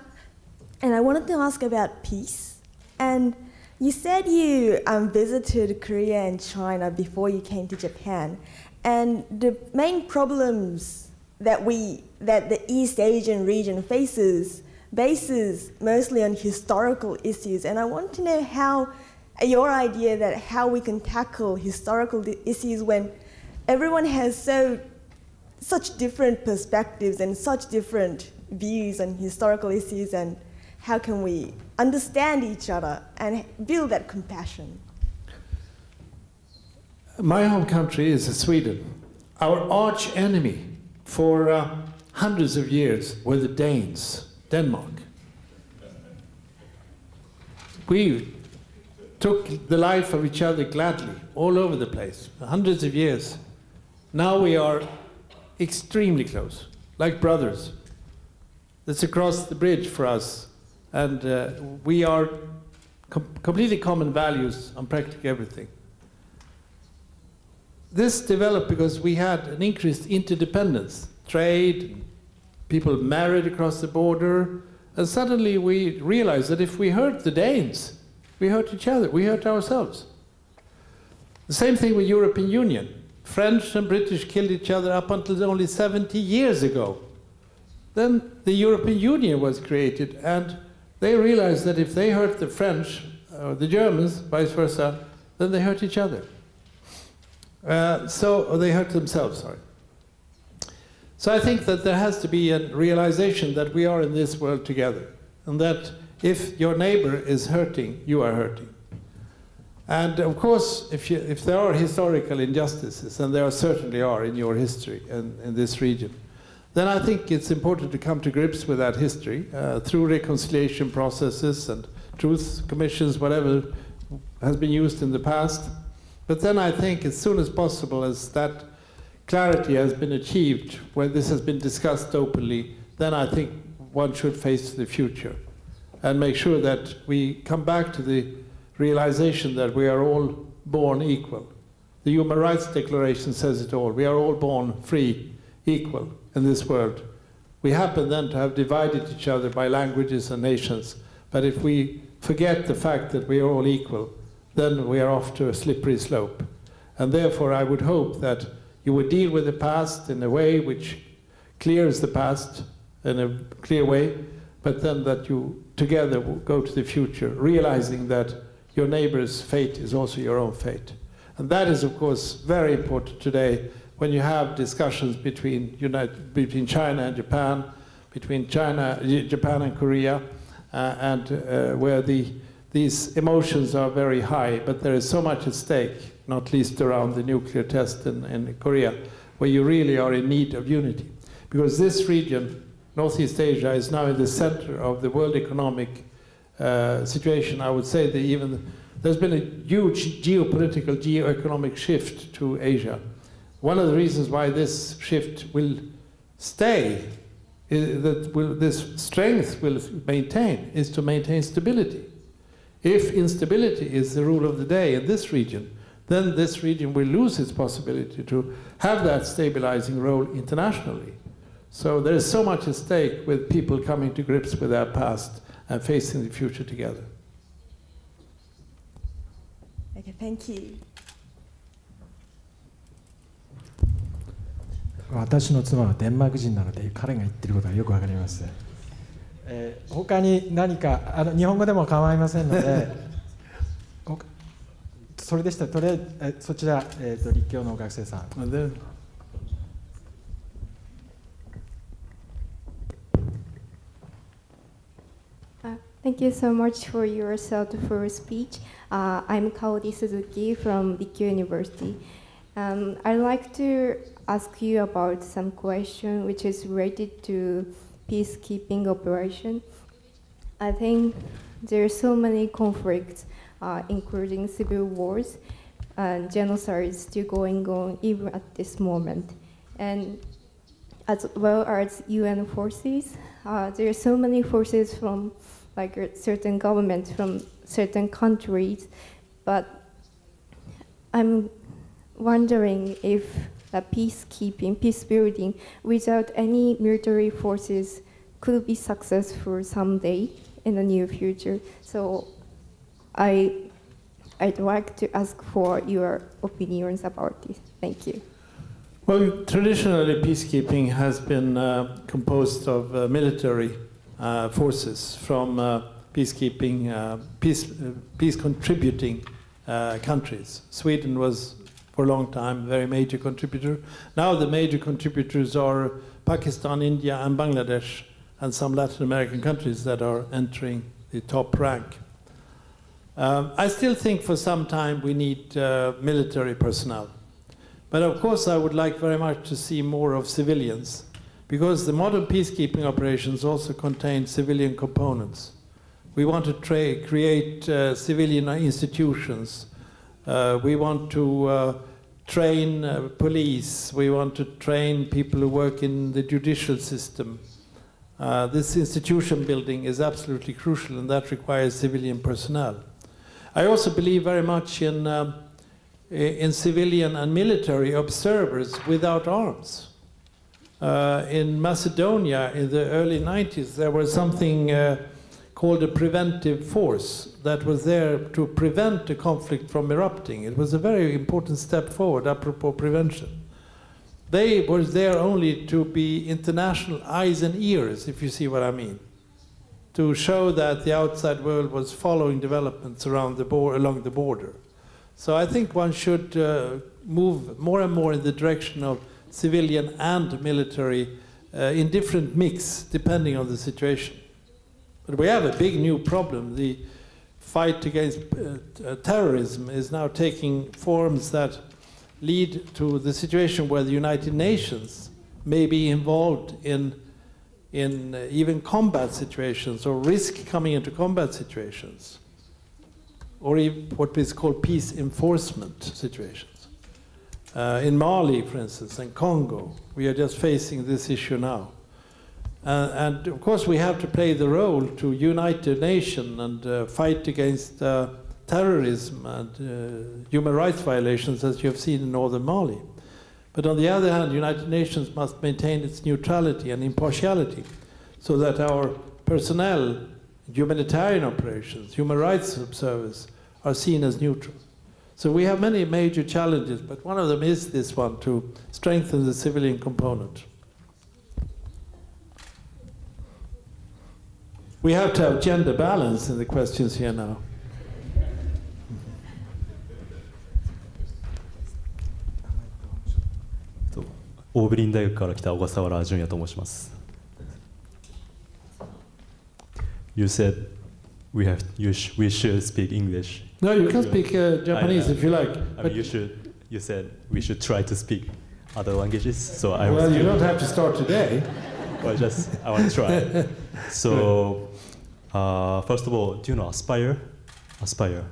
And I wanted to ask about peace. And You said you visited Korea and China before you came to Japan, and the main problems that the East Asian region faces bases mostly on historical issues. And I want to know how your idea that how we can tackle historical issues when everyone has such different perspectives and such different views on historical issues, and how can we understand each other and build that compassion? My home country is Sweden. Our arch enemy for hundreds of years were the Danes, Denmark. We took the life of each other gladly all over the place, for hundreds of years. Now we are extremely close, like brothers. That's across the bridge for us. And we are completely common values on practically everything. This developed because we had an increased interdependence, trade, people married across the border, and suddenly we realized that if we hurt the Danes, we hurt each other, we hurt ourselves. The same thing with European Union. French and British killed each other up until only 70 years ago. Then the European Union was created, and they realized that if they hurt the French or the Germans, vice versa, then they hurt each other. Or they hurt themselves, sorry. So I think that there has to be a realization that we are in this world together, and that if your neighbor is hurting, you are hurting. And of course, if there are historical injustices, and there certainly are in your history and in this region, then I think it's important to come to grips with that history through reconciliation processes and truth commissions, whatever has been used in the past. But then I think as soon as possible as that clarity has been achieved, where this has been discussed openly, then I think one should face the future and make sure that we come back to the realization that we are all born equal. The Human Rights Declaration says it all. We are all born free, equal in this world. We happen then to have divided each other by languages and nations, but if we forget the fact that we are all equal, then we are off to a slippery slope. And therefore I would hope that you would deal with the past in a way which clears the past in a clear way, but then that you together will go to the future, realizing that your neighbor's fate is also your own fate. And that is, of course, very important today when you have discussions between China and Japan, between Japan and Korea, where these emotions are very high, but there is so much at stake, not least around the nuclear test in Korea, where you really are in need of unity. Because this region, Northeast Asia, is now in the center of the world economic situation. I would say that even there's been a huge geopolitical, geoeconomic shift to Asia. One of the reasons why this shift will stay, this strength will maintain, is to maintain stability. If instability is the rule of the day in this region, then this region will lose its possibility to have that stabilizing role internationally. So there is so much at stake with people coming to grips with their past and facing the future together. Okay, thank you. 私の妻はデンマーク人なので彼が言っていることがよくわかります。他に何か日本語でも構いませんのでそれでしたらとりあえずそちら、立教の学生さん。Thank you so much for your thoughtful speech. I'm Kaori Suzuki from Rikkyo University. I'd like to ask you about some question which is related to peacekeeping operation. I think there are so many conflicts, including civil wars and genocides still going on even at this moment. And as well as UN forces, there are so many forces from certain governments from certain countries, but I'm wondering if peacekeeping, peace building without any military forces could be successful someday in the near future. So I I'd like to ask for your opinions about this. Thank you. Well, traditionally, peacekeeping has been composed of military forces from peacekeeping, peace contributing countries. Sweden was, for a long time, a very major contributor. Now the major contributors are Pakistan, India, and Bangladesh, and some Latin American countries that are entering the top rank. I still think for some time we need military personnel. But of course I would like very much to see more of civilians, because the modern peacekeeping operations also contain civilian components. We want to create civilian institutions. We want to train police. We want to train people who work in the judicial system. This institution building is absolutely crucial, and that requires civilian personnel. I also believe very much in civilian and military observers without arms. In Macedonia in the early 90s, there was something called a preventive force that was there to prevent the conflict from erupting. It was a very important step forward, apropos prevention. They were there only to be international eyes and ears, if you see what I mean, to show that the outside world was following developments around along the border. So I think one should move more and more in the direction of civilian and military in different mix, depending on the situation. But we have a big new problem. The fight against terrorism is now taking forms that lead to the situation where the United Nations may be involved in even combat situations, or risk coming into combat situations, or even what is called peace enforcement situations. In Mali, for instance, and Congo, we are just facing this issue now. And of course we have to play the role to unite the nation and fight against terrorism and human rights violations, as you have seen in northern Mali. But on the other hand, the United Nations must maintain its neutrality and impartiality, so that our personnel, humanitarian operations, human rights observers are seen as neutral. So we have many major challenges, but one of them is this one, to strengthen the civilian component. We have to have gender balance in the questions here now. オーブリン大学から来た小笠原純也と申します。You said we should speak English. No, you can speak Japanese if you like. I mean, you said we should try to speak other languages. So well, you don't have to start today. Well, I want to try. So, first of all, do you know Aspire? Aspire,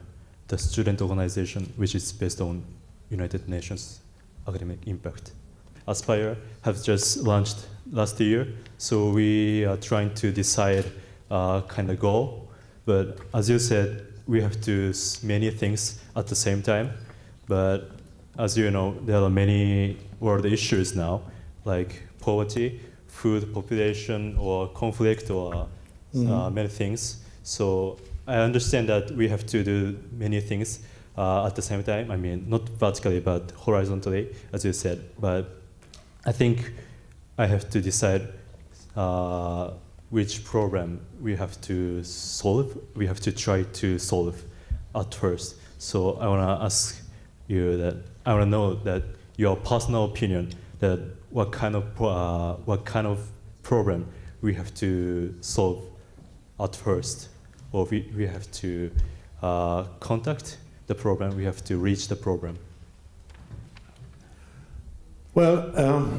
the student organization which is based on United Nations Academic Impact. Aspire has just launched last year, so we are trying to decide kind of goal. But as you said, we have to do many things at the same time. But as you know, there are many world issues now, like poverty, food population, or conflict, or many things. So I understand that we have to do many things at the same time. I mean, not vertically, but horizontally, as you said. But I think I have to decide which problem we have to solve. We have to try to solve at first. So I want to ask you that, I want to know that your personal opinion, that what kind of problem we have to solve at first, or we have to contact the problem, we have to reach the problem. Well,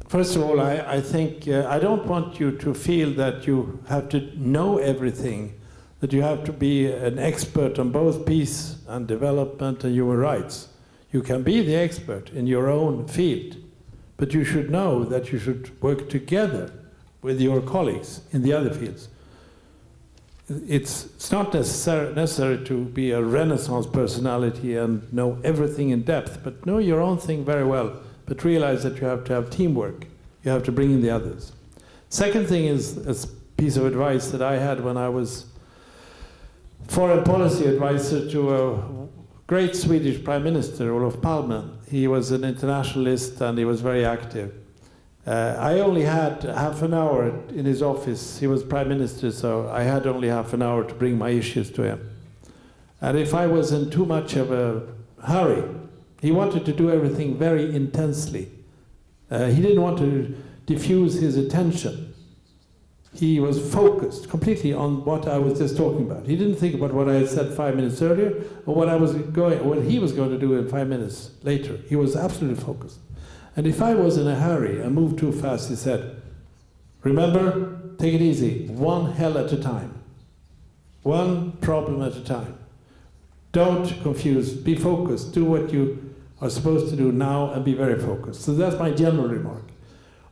first of all, I think I don't want you to feel that you have to know everything, that you have to be an expert on both peace and development and human rights. You can be the expert in your own field, but you should know that you should work together with your colleagues in the other fields. It's not necessary to be a Renaissance personality and know everything in depth, but know your own thing very well. But realize that you have to have teamwork. You have to bring in the others. Second thing is a piece of advice that I had when I was foreign policy advisor to a great Swedish Prime Minister, Olof Palme. He was an internationalist and he was very active. I only had half an hour in his office. He was Prime Minister, so I had only half an hour to bring my issues to him. And if I was in too much of a hurry, he wanted to do everything very intensely. He didn't want to diffuse his attention. He was focused completely on what I was just talking about. He didn't think about what I had said 5 minutes earlier or what he was going to do in 5 minutes later. He was absolutely focused. And if I was in a hurry and moved too fast, he said, remember, take it easy, one hell at a time. One problem at a time. Don't confuse, be focused, do what you are supposed to do now and be very focused. So that's my general remark.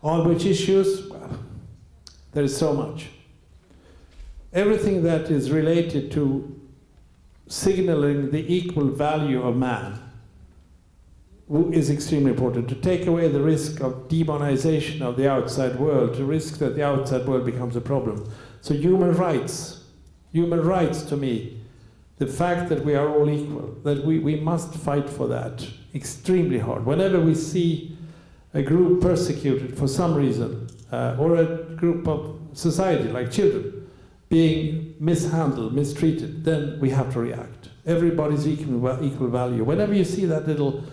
On which issues? Well, there is so much. Everything that is related to signaling the equal value of man is extremely important. To take away the risk of demonization of the outside world, to risk that the outside world becomes a problem. So human rights to me, the fact that we are all equal, that we must fight for that extremely hard. Whenever we see a group persecuted for some reason, or a group of society, like children, being mishandled, mistreated, then we have to react. Everybody's equal value. Whenever you see that little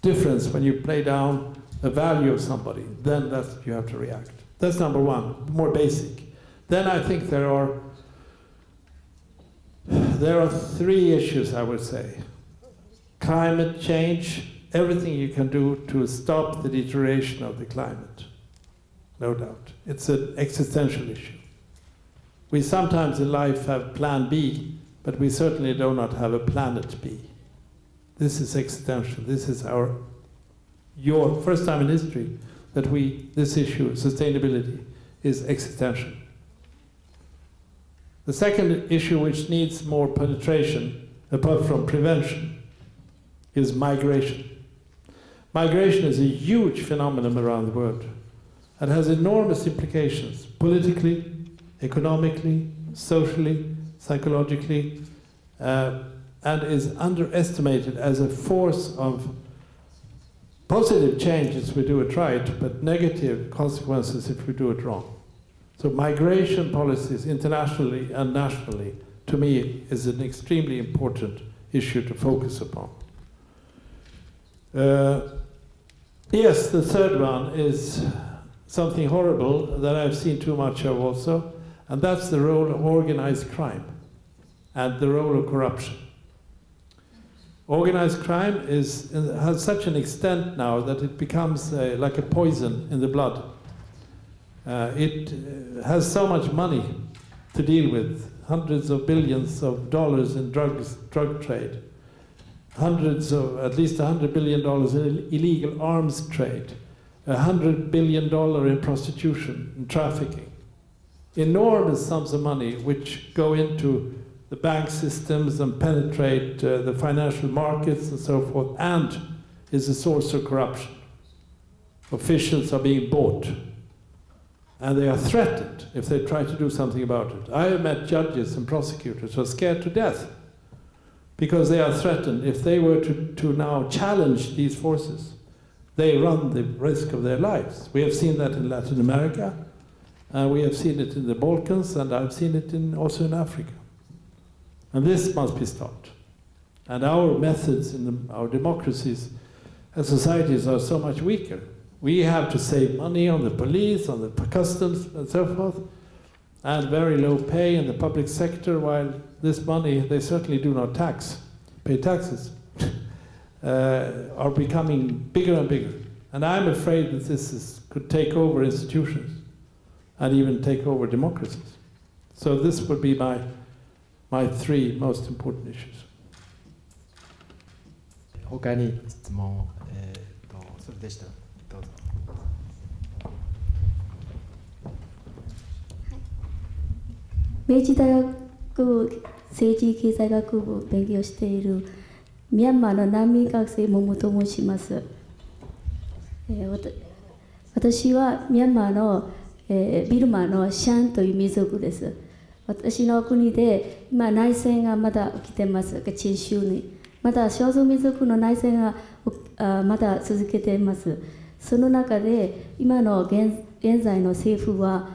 difference when you play down the value of somebody, then you have to react. That's number one, more basic. Then I think there are 3 issues, I would say. Climate change, everything you can do to stop the deterioration of the climate. No doubt. It's an existential issue. We sometimes in life have plan B, but we certainly do not have a planet B. This is existential. This is your first time in history that this issue, sustainability, is existential. The second issue which needs more penetration, apart from prevention, is migration. Migration is a huge phenomenon around the world. It has enormous implications, politically, economically, socially, psychologically, and is underestimated as a force of positive change if we do it right, but negative consequences if we do it wrong. So migration policies, internationally and nationally, to me, is an extremely important issue to focus upon. Yes, the third one is something horrible that I've seen too much of also, and that's the role of organized crime and the role of corruption. Organized crime has such an extent now that it becomes like a poison in the blood. It has so much money to deal with, hundreds of billions of dollars in drug trade, at least $100 billion in illegal arms trade, $100 billion in prostitution and trafficking. Enormous sums of money which go into the bank systems and penetrate the financial markets and so forth, and is a source of corruption. Officials are being bought, and they are threatened if they try to do something about it. I have met judges and prosecutors who are scared to death because they are threatened. If they were to now challenge these forces, they run the risk of their lives. We have seen that in Latin America, we have seen it in the Balkans, and I've seen it also in Africa. And this must be stopped. And our methods in our democracies and societies are so much weaker. We have to save money on the police, on the customs, and so forth, and very low pay in the public sector, while this money they certainly do not pay taxes, are becoming bigger and bigger. And I'm afraid that this could take over institutions and even take over democracies. So this would be my 3 most important issues. 他に質問を、それでしたらどうぞ。明治大学政治経済学部を勉強しているミャンマーの難民学生桃と申します。私はミャンマーのビルマのシャンという民族です。私の国で今内戦がまだ起きています。チン州にまだ少数民族の内戦がまだ続けています。その中で今の現在の政府は、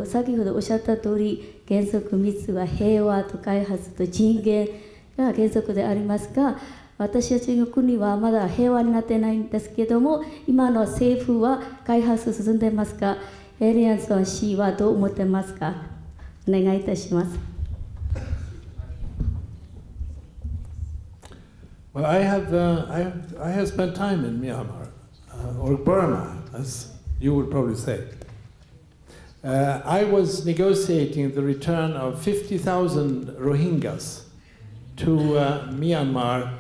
先ほどおっしゃった通り原則3つは平和と開発と人権が原則でありますが、私たちの国はまだ平和になってないんですけども、今の政府は開発進んでますか？エリアソン氏はどう思ってますか？お願いいたします。Well, I have spent time in Myanmar, or Burma, as you would probably say. I was negotiating the return of 50,000 Rohingyas to Myanmar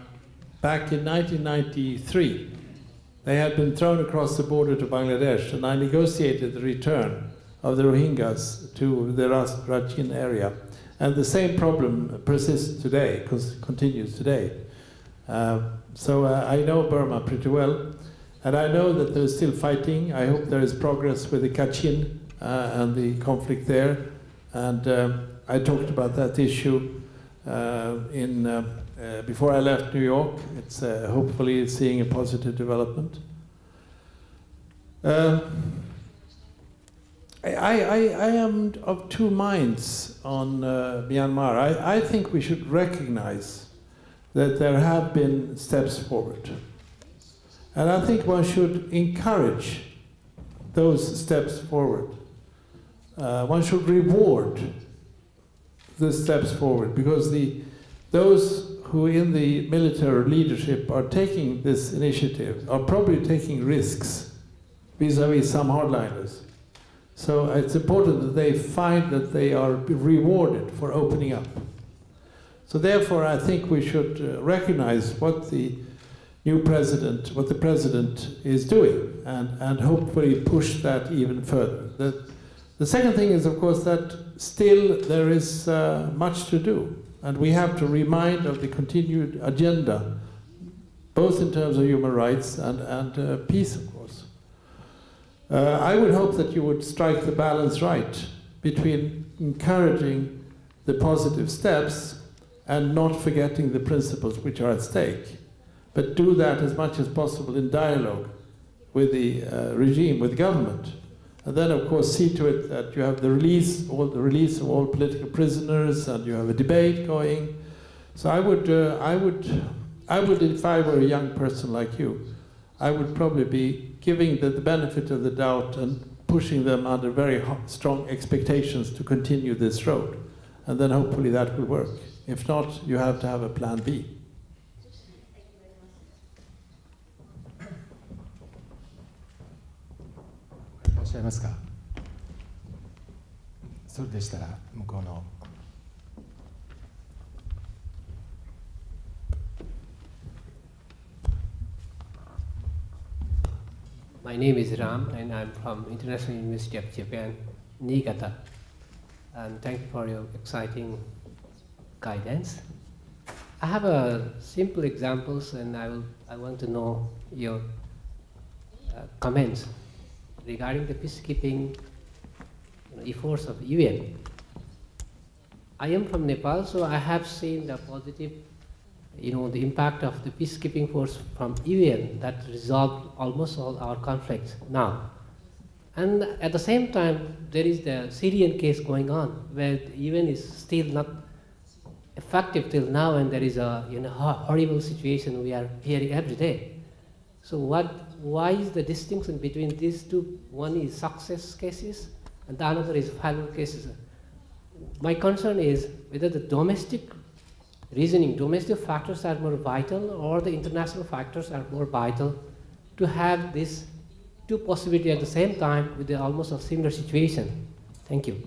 back in 1993. They had been thrown across the border to Bangladesh, and I negotiated the return of the Rohingyas to the Rakhine area. And the same problem persists today, continues today. So I know Burma pretty well, and I know that there is still fighting. I hope there is progress with the Kachin and the conflict there. And I talked about that issue before I left New York. It's hopefully seeing a positive development. I am of two minds on Myanmar. I think we should recognize that there have been steps forward. And I think one should encourage those steps forward. One should reward the steps forward, because those who in the military leadership are taking this initiative are probably taking risks vis-à-vis some hardliners. So it's important that they find that they are rewarded for opening up. So therefore, I think we should recognize what the president is doing, and hopefully push that even further. The second thing is, of course, that still there is much to do, and we have to remind of the continued agenda, both in terms of human rights and peace, of course. I would hope that you would strike the balance right between encouraging the positive steps and not forgetting the principles which are at stake, but do that as much as possible in dialogue with the regime, with the government. And then, of course, see to it that you have the release of all political prisoners, and you have a debate going. So I would, if I were a young person like you, I would probably be giving the benefit of the doubt and pushing them under very strong expectations to continue this road. And then hopefully that will work. If not, you have to have a plan B. いらっしゃいますか。それでしたら向こうの。My name is Ram, and I'm from International University of Japan, Niigata. And thank you for your exciting guidance. I have simple examples, and I want to know your comments regarding the peacekeeping efforts of UN. I am from Nepal, so I have seen the positive, the impact of the peacekeeping force from UN that resolved almost all our conflicts now. And at the same time, there is the Syrian case going on, where the UN is still not effective till now, and there is a horrible situation we are hearing every day. So why is the distinction between these two? One is success cases, and the other is failure cases. My concern is whether the domestic reasoning, domestic factors are more vital, or the international factors are more vital to have these two possibilities at the same time with almost a similar situation. Thank you.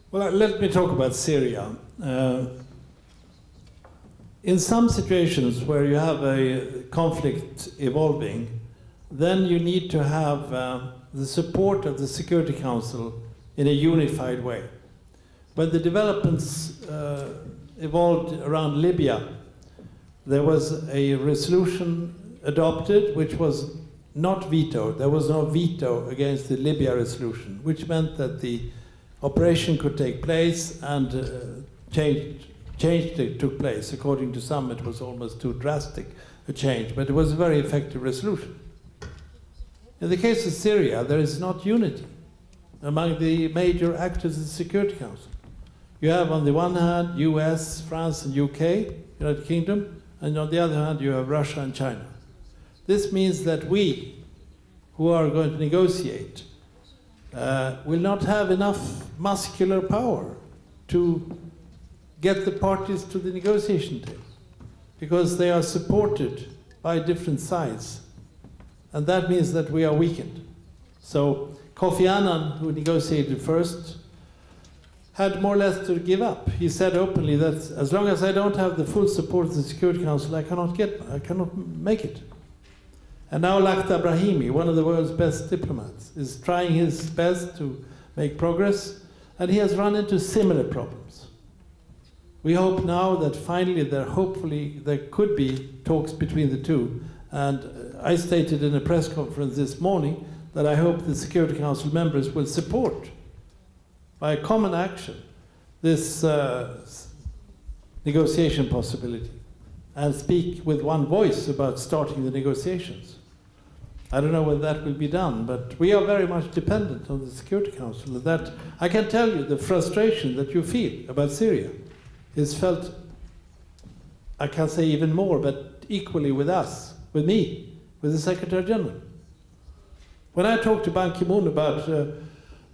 Well, let me talk about Syria. In some situations where you have a conflict evolving, then you need to have the support of the Security Council in a unified way. When the developments evolved around Libya, there was a resolution adopted which was not vetoed. There was no veto against the Libya resolution, which meant that the operation could take place, and change took place. According to some, it was almost too drastic a change, but it was a very effective resolution. In the case of Syria, there is not unity among the major actors in the Security Council. You have on the one hand US, France and UK, United Kingdom, and on the other hand you have Russia and China. This means that we, who are going to negotiate, will not have enough muscular power to get the parties to the negotiation table, because they are supported by different sides. And that means that we are weakened. So Kofi Annan, who negotiated first, had more or less to give up. He said openly that as long as I don't have the full support of the Security Council, I cannot make it. And now Lakhdar Brahimi, one of the world's best diplomats, is trying his best to make progress, and he has run into similar problems. We hope now that finally hopefully there could be talks between the two, and I stated in a press conference this morning that I hope the Security Council members will support, by a common action, this negotiation possibility, and speak with one voice about starting the negotiations. I don't know whether that will be done, but we are very much dependent on the Security Council. That I can tell you the frustration that you feel about Syria is felt, I can't say even more, but equally with us, with me, with the Secretary General. When I talked to Ban Ki-moon about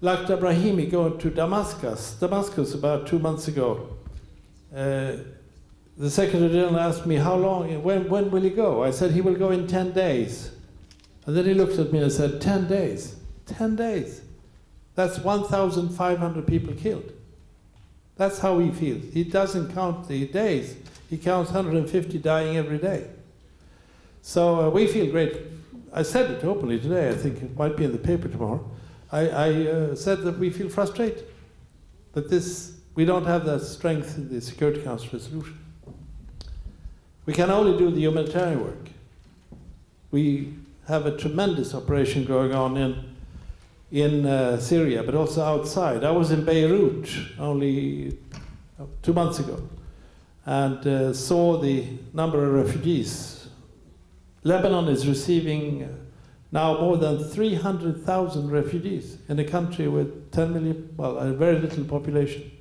Lakhdar Brahimi going to Damascus about 2 months ago, the Secretary General asked me how long, when will he go? I said he will go in 10 days. And then he looked at me and said, 10 days? 10 days? That's 1,500 people killed. That's how he feels. He doesn't count the days. He counts 150 dying every day. So we feel great. I said it openly today. I think it might be in the paper tomorrow. I said that we feel frustrated, that we don't have that strength in the Security Council resolution. We can only do the humanitarian work. We have a tremendous operation going on in Syria, but also outside. I was in Beirut only 2 months ago and saw the number of refugees. Lebanon is receiving now more than 300,000 refugees in a country with 10 million, well, a very little population.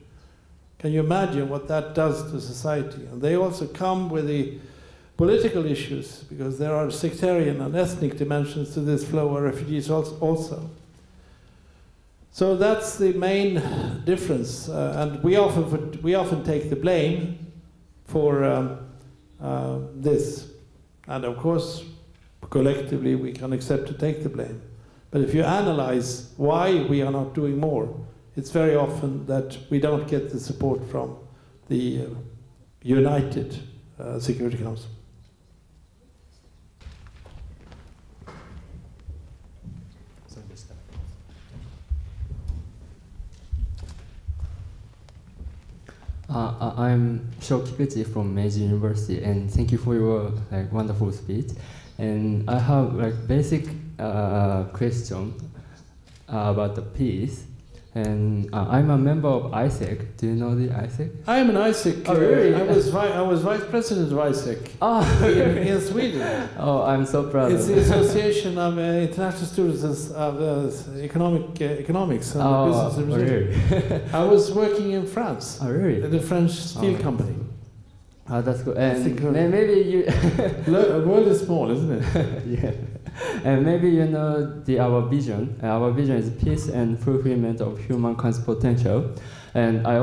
Can you imagine what that does to society? And they also come with the political issues, because there are sectarian and ethnic dimensions to this flow of refugees also. So that's the main difference, and we often take the blame for this. And of course, collectively we can accept to take the blame. But if you analyze why we are not doing more, it's very often that we don't get the support from the united Security Council. I'm Sho Kikuchi from Meiji University, and thank you for your wonderful speech. And I have basic question about the peace. And I'm a member of ISEC. Do you know the ISEC? I'm an ISEC. Oh, really? I was vice president of ISEC in Sweden. Oh, I'm so proud. It's the Association of International Students of Economics and Business Administration. Really? I was working in France. Oh, really? At a French steel company. Oh, that's good. And maybe you... The world is small, isn't it? Yeah. And maybe you know our vision. Our vision is peace and fulfillment of humankind's potential. And I'm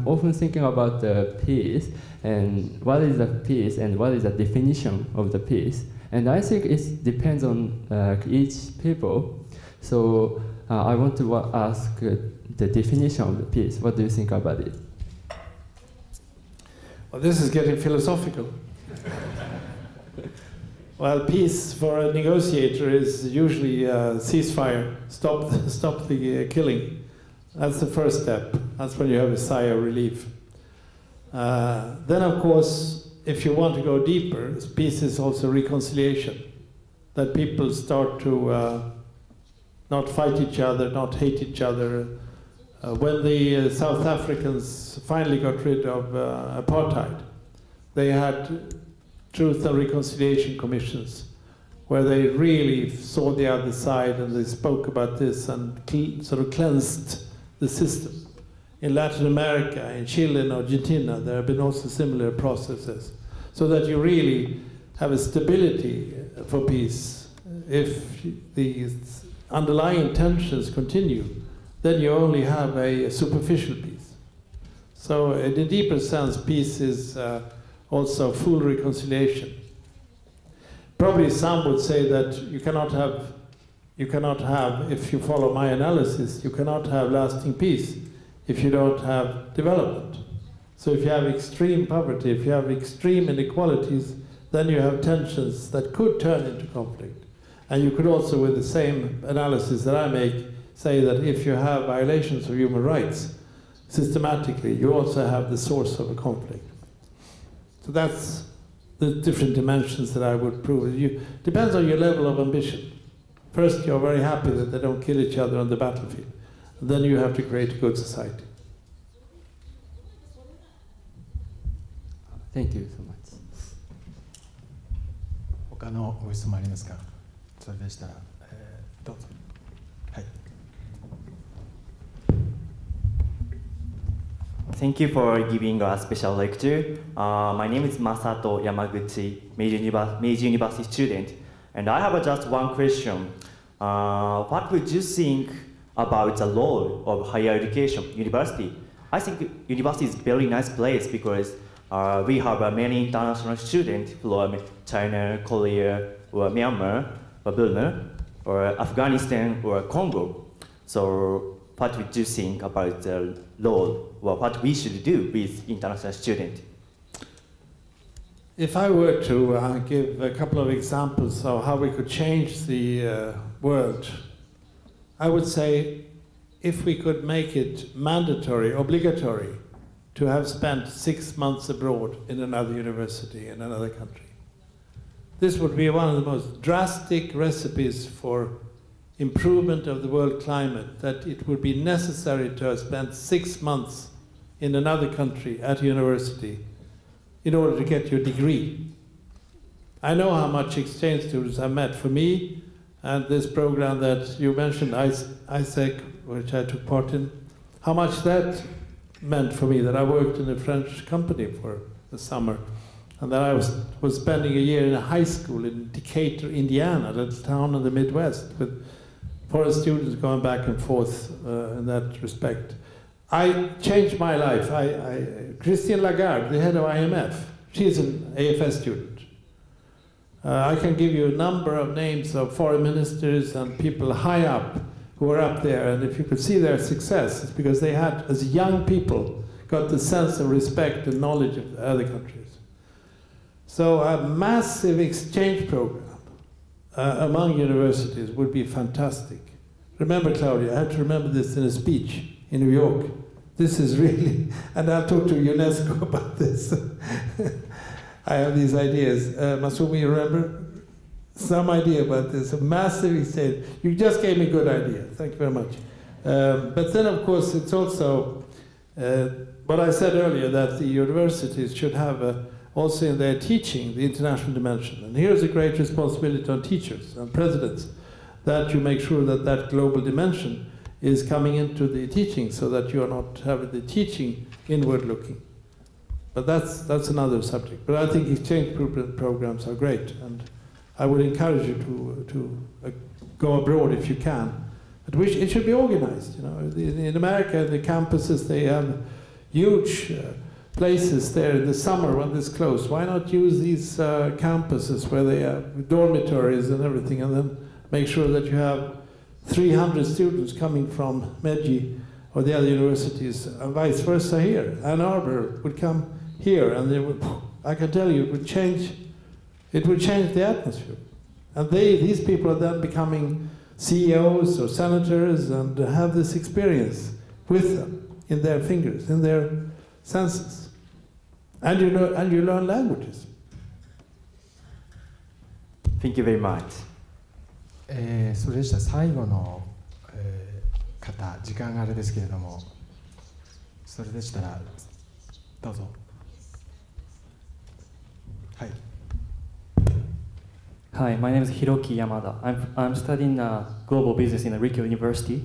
often thinking about the peace and what is the peace and what is the definition of the peace. And I think it depends on each people. So I want to ask the definition of the peace. What do you think about it? Well, this is getting philosophical. Well, peace for a negotiator is usually ceasefire, stop the killing. That's the first step. That's when you have a sigh of relief. Then, of course, if you want to go deeper, peace is also reconciliation. That people start to not fight each other, not hate each other, When the South Africans finally got rid of apartheid, they had Truth and Reconciliation Commissions, where they really saw the other side and they spoke about this and sort of cleansed the system. In Latin America, in Chile and Argentina, there have been also similar processes, so that you really have a stability for peace. If the underlying tensions continue, then you only have a superficial peace. So in a deeper sense, peace is also full reconciliation. Probably some would say that you cannot have, if you follow my analysis, you cannot have lasting peace if you don't have development. So if you have extreme poverty, if you have extreme inequalities, then you have tensions that could turn into conflict. And you could also, with the same analysis that I make, say that if you have violations of human rights systematically, you also have the source of a conflict. So that's the different dimensions that I would prove. Depends on your level of ambition. First, you're very happy that they don't kill each other on the battlefield. Then you have to create a good society. Thank you so much. 他のご質問ありますか。それでしたら、どうぞ。はい。Thank you for giving a special lecture. My name is Masato Yamaguchi, Meiji University student, and I have just one question. What would you think about the role of higher education, university? I think university is a very nice place because we have many international students from China, Korea, or Myanmar, or Burma, or Afghanistan, or Congo. So what would you think about the role, or what we should do with international students? If I were to give a couple of examples of how we could change the world, I would say if we could make it mandatory, obligatory, to have spent 6 months abroad in another university, in another country. This would be one of the most drastic recipes for improvement of the world climate, that it would be necessary to have spent 6 months in another country at university in order to get your degree. I know how much exchange students I met. For me, and this program that you mentioned, ISEC, which I took part in, how much that meant for me, that I worked in a French company for the summer, and that I was spending a year in a high school in Decatur, Indiana, that's a town in the Midwest, with foreign students going back and forth in that respect. I changed my life. Christine Lagarde, the head of IMF, she's an AFS student. I can give you a number of names of foreign ministers and people high up who are up there, and if you could see their success, it's because they had, as young people, got the sense of respect and knowledge of the other countries. So a massive exchange program among universities would be fantastic. Remember, Claudia, I had to remember this in a speech in New York. This is really, and I'll talk to UNESCO about this. I have these ideas. Masumi, you remember? Some idea about this, a massive exchange. You just gave me a good idea. Thank you very much. But then, of course, it's also what I said earlier, that the universities should have also in their teaching the international dimension. And here's a great responsibility on teachers and presidents, that you make sure that that global dimension is coming into the teaching, so that you are not having the teaching inward looking. But that's another subject. But I think exchange programs are great, and I would encourage you to go abroad if you can. But it should be organized. You know, in America, the campuses, they have huge places there in the summer when it's closed. Why not use these campuses where they have dormitories and everything, and then make sure that you have 300 students coming from Meiji or the other universities, and vice versa here. Ann Arbor would come here, and they would, I can tell you, it would change the atmosphere. And these people are then becoming CEOs or senators and have this experience with them in their fingers, in their senses. And you learn languages. Thank you very much. それでしたら最後の、方、時間があれですけれども、それでしたらどうぞ。はい。Hi, my name is Hiroki Yamada. I'm studying global business in Rikyo University.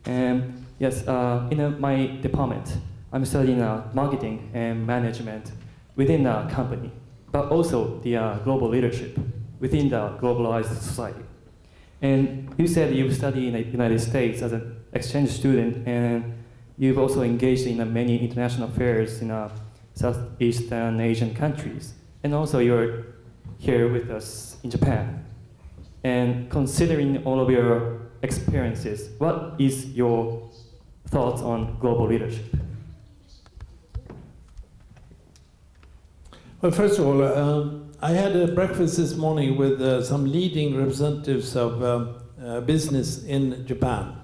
And yes, in my department, I'm studying marketing and management within a company, but also the global leadership within the globalized society. And you said you study in the United States as an exchange student, and you've also engaged in many international affairs in Southeastern Asian countries. And also you're here with us in Japan. And considering all of your experiences, what is your thoughts on global leadership? Well, first of all, I had a breakfast this morning with some leading representatives of business in Japan.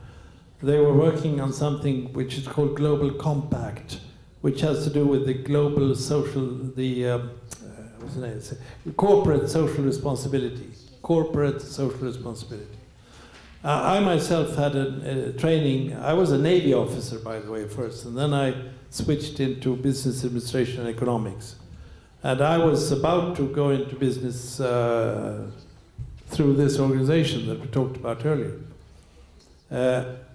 They were working on something which is called Global Compact, which has to do with the global social, what's the name? Corporate social responsibility. Corporate social responsibility. I myself had a training. I was a Navy officer, by the way, first, and then I switched into business administration and economics. And I was about to go into business through this organization that we talked about earlier.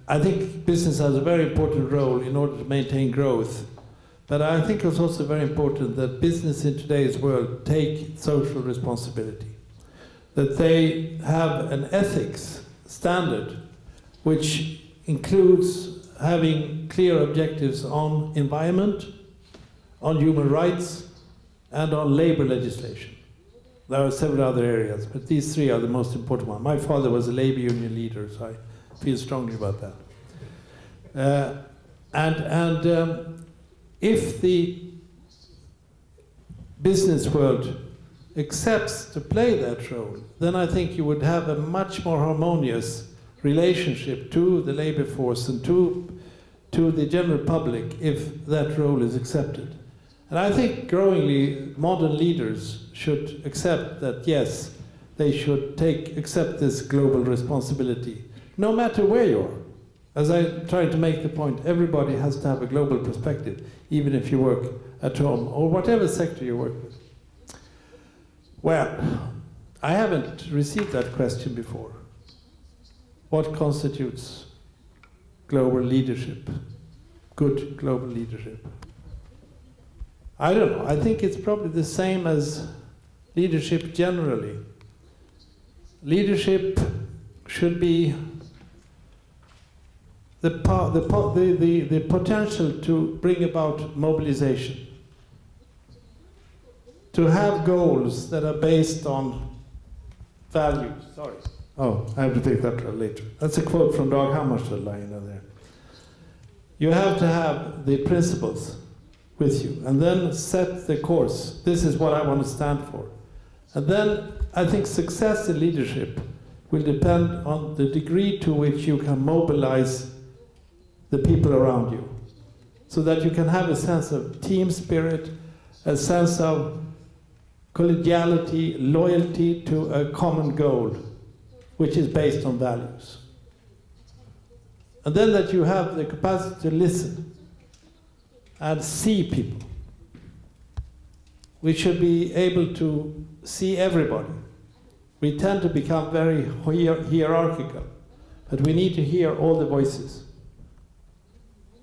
I think business has a very important role in order to maintain growth. But I think it's also very important that business in today's world take social responsibility. That they have an ethics standard which includes having clear objectives on environment, on human rights, and on labor legislation. There are several other areas, but these three are the most important ones. My father was a labor union leader, so I feel strongly about that. If the business world accepts to play that role, then I think you would have a much more harmonious relationship to the labor force and to the general public if that role is accepted. And I think growingly modern leaders should accept that, yes, they should accept this global responsibility, no matter where you are. As I tried to make the point, everybody has to have a global perspective, even if you work at home or whatever sector you work with. Well, I haven't received that question before. What constitutes global leadership, good global leadership? I don't know. I think it's probably the same as leadership generally. Leadership should be the potential to bring about mobilization, to have goals that are based on values. Sorry. Oh, I have to take that later. That's a quote from Dag Hammarskjöld lying there. You have to have the principles with you, and then set the course. This is what I want to stand for. And then I think success in leadership will depend on the degree to which you can mobilize the people around you, so that you can have a sense of team spirit, a sense of collegiality, loyalty to a common goal, which is based on values. And then that you have the capacity to listen and see people. We should be able to see everybody. We tend to become very hierarchical, but we need to hear all the voices.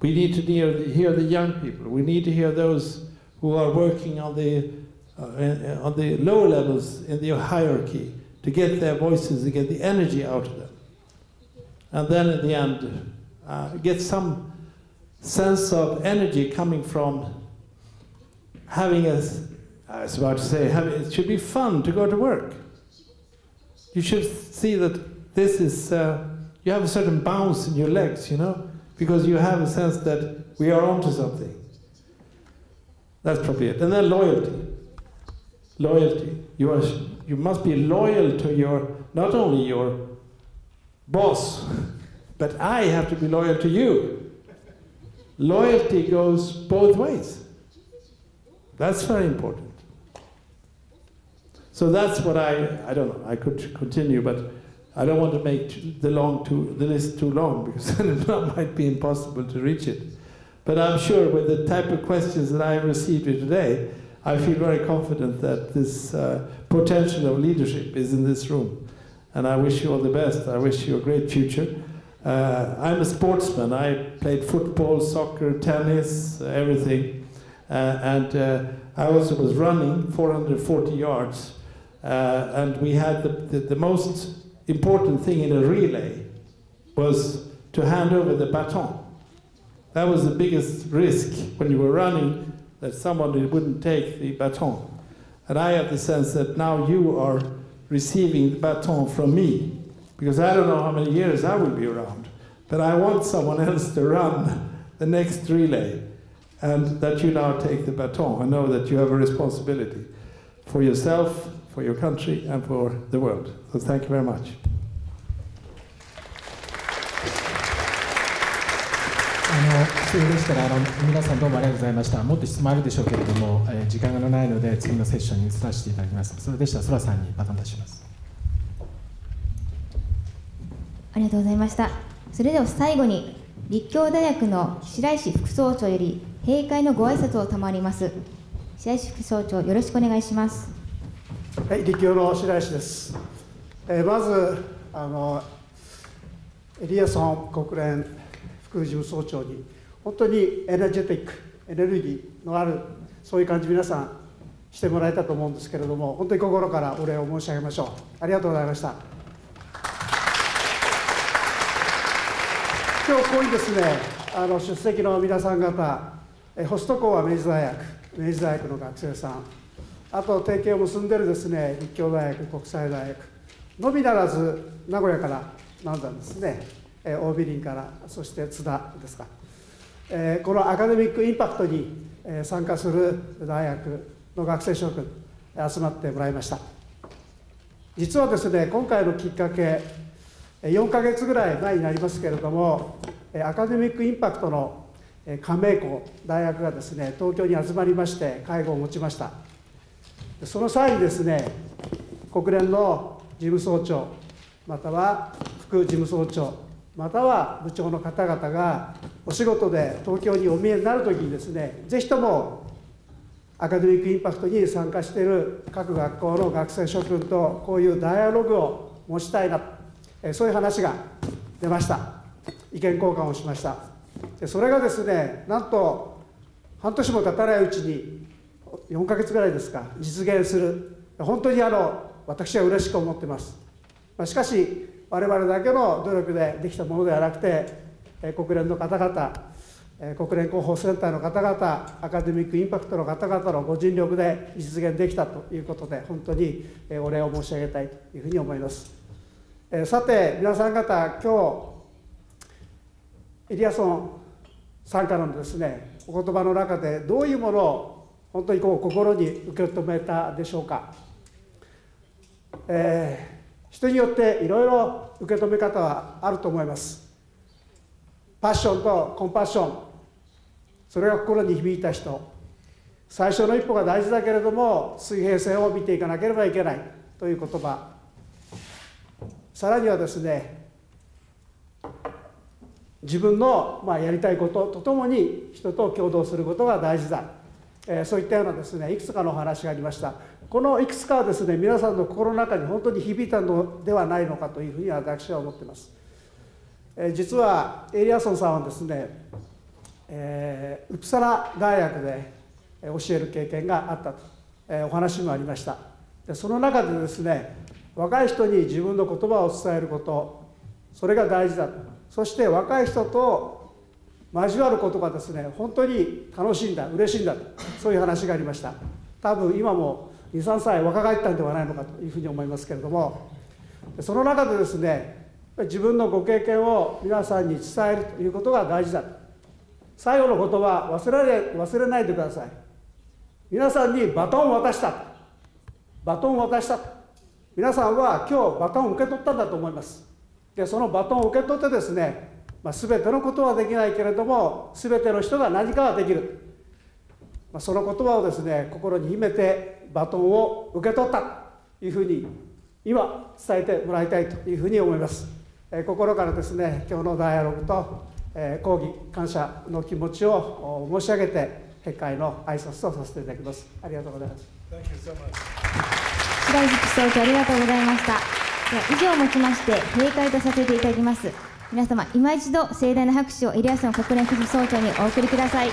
We need to hear the young people. We need to hear those who are working on the lower levels in the hierarchy, to get their voices, to get the energy out of them. And then at the end, get some sense of energy coming from having I was about to say, it should be fun to go to work. You should see that this is, you have a certain bounce in your legs, you know, because you have a sense that we are onto something. That's probably it. And then loyalty. Loyalty. You must be loyal to not only your boss, but I have to be loyal to you. Loyalty goes both ways. That's very important. So that's what I don't know, I could continue, but I don't want to make the list too long, because then it might be impossible to reach it. But I'm sure with the type of questions that I have received here today, I feel very confident that this potential of leadership is in this room. And I wish you all the best. I wish you a great future. I'm a sportsman. I played football, soccer, tennis, everything. And I also was running 440 yards. And we had the most important thing in a relay was to hand over the baton. That was the biggest risk when you were running, that someone wouldn't take the baton. And I have the sense that now you are receiving the baton from me, because I don't know how many years I will be around, but I want someone else to run the next relay, and that you now take the baton. I know that you have a responsibility for yourself, for your country, and for the world. So thank you very much. 必要でしたら皆さんどうもありがとうございました。もっと質問あるでしょうけれども、時間がないので次のセッションに移させていただきます。それでしたらソラさんにバトン出します。ありがとうございました。それでは最後に立教大学の白石副総長より閉会のご挨拶を賜ります。白石副総長、よろしくお願いします。はい、立教の白石です。まずエリアソン国連副事務総長に本当にエネジェティック、エネルギーのある、そういう感じ皆さんしてもらえたと思うんですけれども、本当に心からお礼を申し上げましょう。ありがとうございました。今日ここにですね、出席の皆さん方、ホスト校は明治大学の学生さん、あと提携を結んでいるですね、立教大学、国際大学のみならず名古屋からなんだんですね、桜美林から、そして津田ですか、このアカデミックインパクトに参加する大学の学生諸君集まってもらいました。実はですね、今回のきっかけ4ヶ月ぐらい前になりますけれども、アカデミックインパクトの加盟校大学がですね、東京に集まりまして会合を持ちました。その際にですね、国連の事務総長または副事務総長または部長の方々がお仕事で東京にお見えになるときにですね、ぜひともアカデミックインパクトに参加している各学校の学生諸君とこういうダイアログを持ちたいな、そういう話が出ました。意見交換をしました。それがですね、なんと半年も経たないうちに4ヶ月ぐらいですか、実現する。本当に私は嬉しく思っています。しかし我々だけの努力でできたものではなくて、国連の方々、国連広報センターの方々、アカデミックインパクトの方々のご尽力で実現できたということで、本当にお礼を申し上げたいというふうに思います。さて、皆さん方、今日、エリアソン参加のですね、お言葉の中で、どういうものを本当に心に受け止めたでしょうか。人によっていろいろ受け止め方はあると思います。パッションとコンパッション、それが心に響いた人、最初の一歩が大事だけれども水平線を見ていかなければいけないという言葉、さらにはですね、自分のやりたいこととともに人と共同することが大事だ、そういったようなですね、いくつかのお話がありました。このいくつかはですね、皆さんの心の中に本当に響いたのではないのかというふうに私は思っています。実はエリアソンさんはですね、ウプサラ大学で教える経験があったと、お話もありました。でその中でですね、若い人に自分の言葉を伝えること、それが大事だと。そして若い人と交わることがですね、本当に楽しいんだ、嬉しいんだと、そういう話がありました。多分今も2、3歳若返ったんではないのかというふうに思いますけれども、その中でですね、自分のご経験を皆さんに伝えるということが大事だ。最後の言葉、忘れないでください。皆さんにバトンを渡した。バトンを渡した。皆さんは今日バトンを受け取ったんだと思います。で、そのバトンを受け取ってですね、全てのことはできないけれども、全ての人が何かはできる。その言葉をですね、心に秘めてバトンを受け取ったというふうに今伝えてもらいたいというふうに思います。心からですね、今日のダイアログと抗議感謝の気持ちを申し上げて閉会の挨拶とさせていただきます。ありがとうございます。白井副総長、ありがとうございました。以上をもちまして閉会とさせていただきます。皆様、今一度盛大な拍手をエリアソン国連副事務総長にお送りください。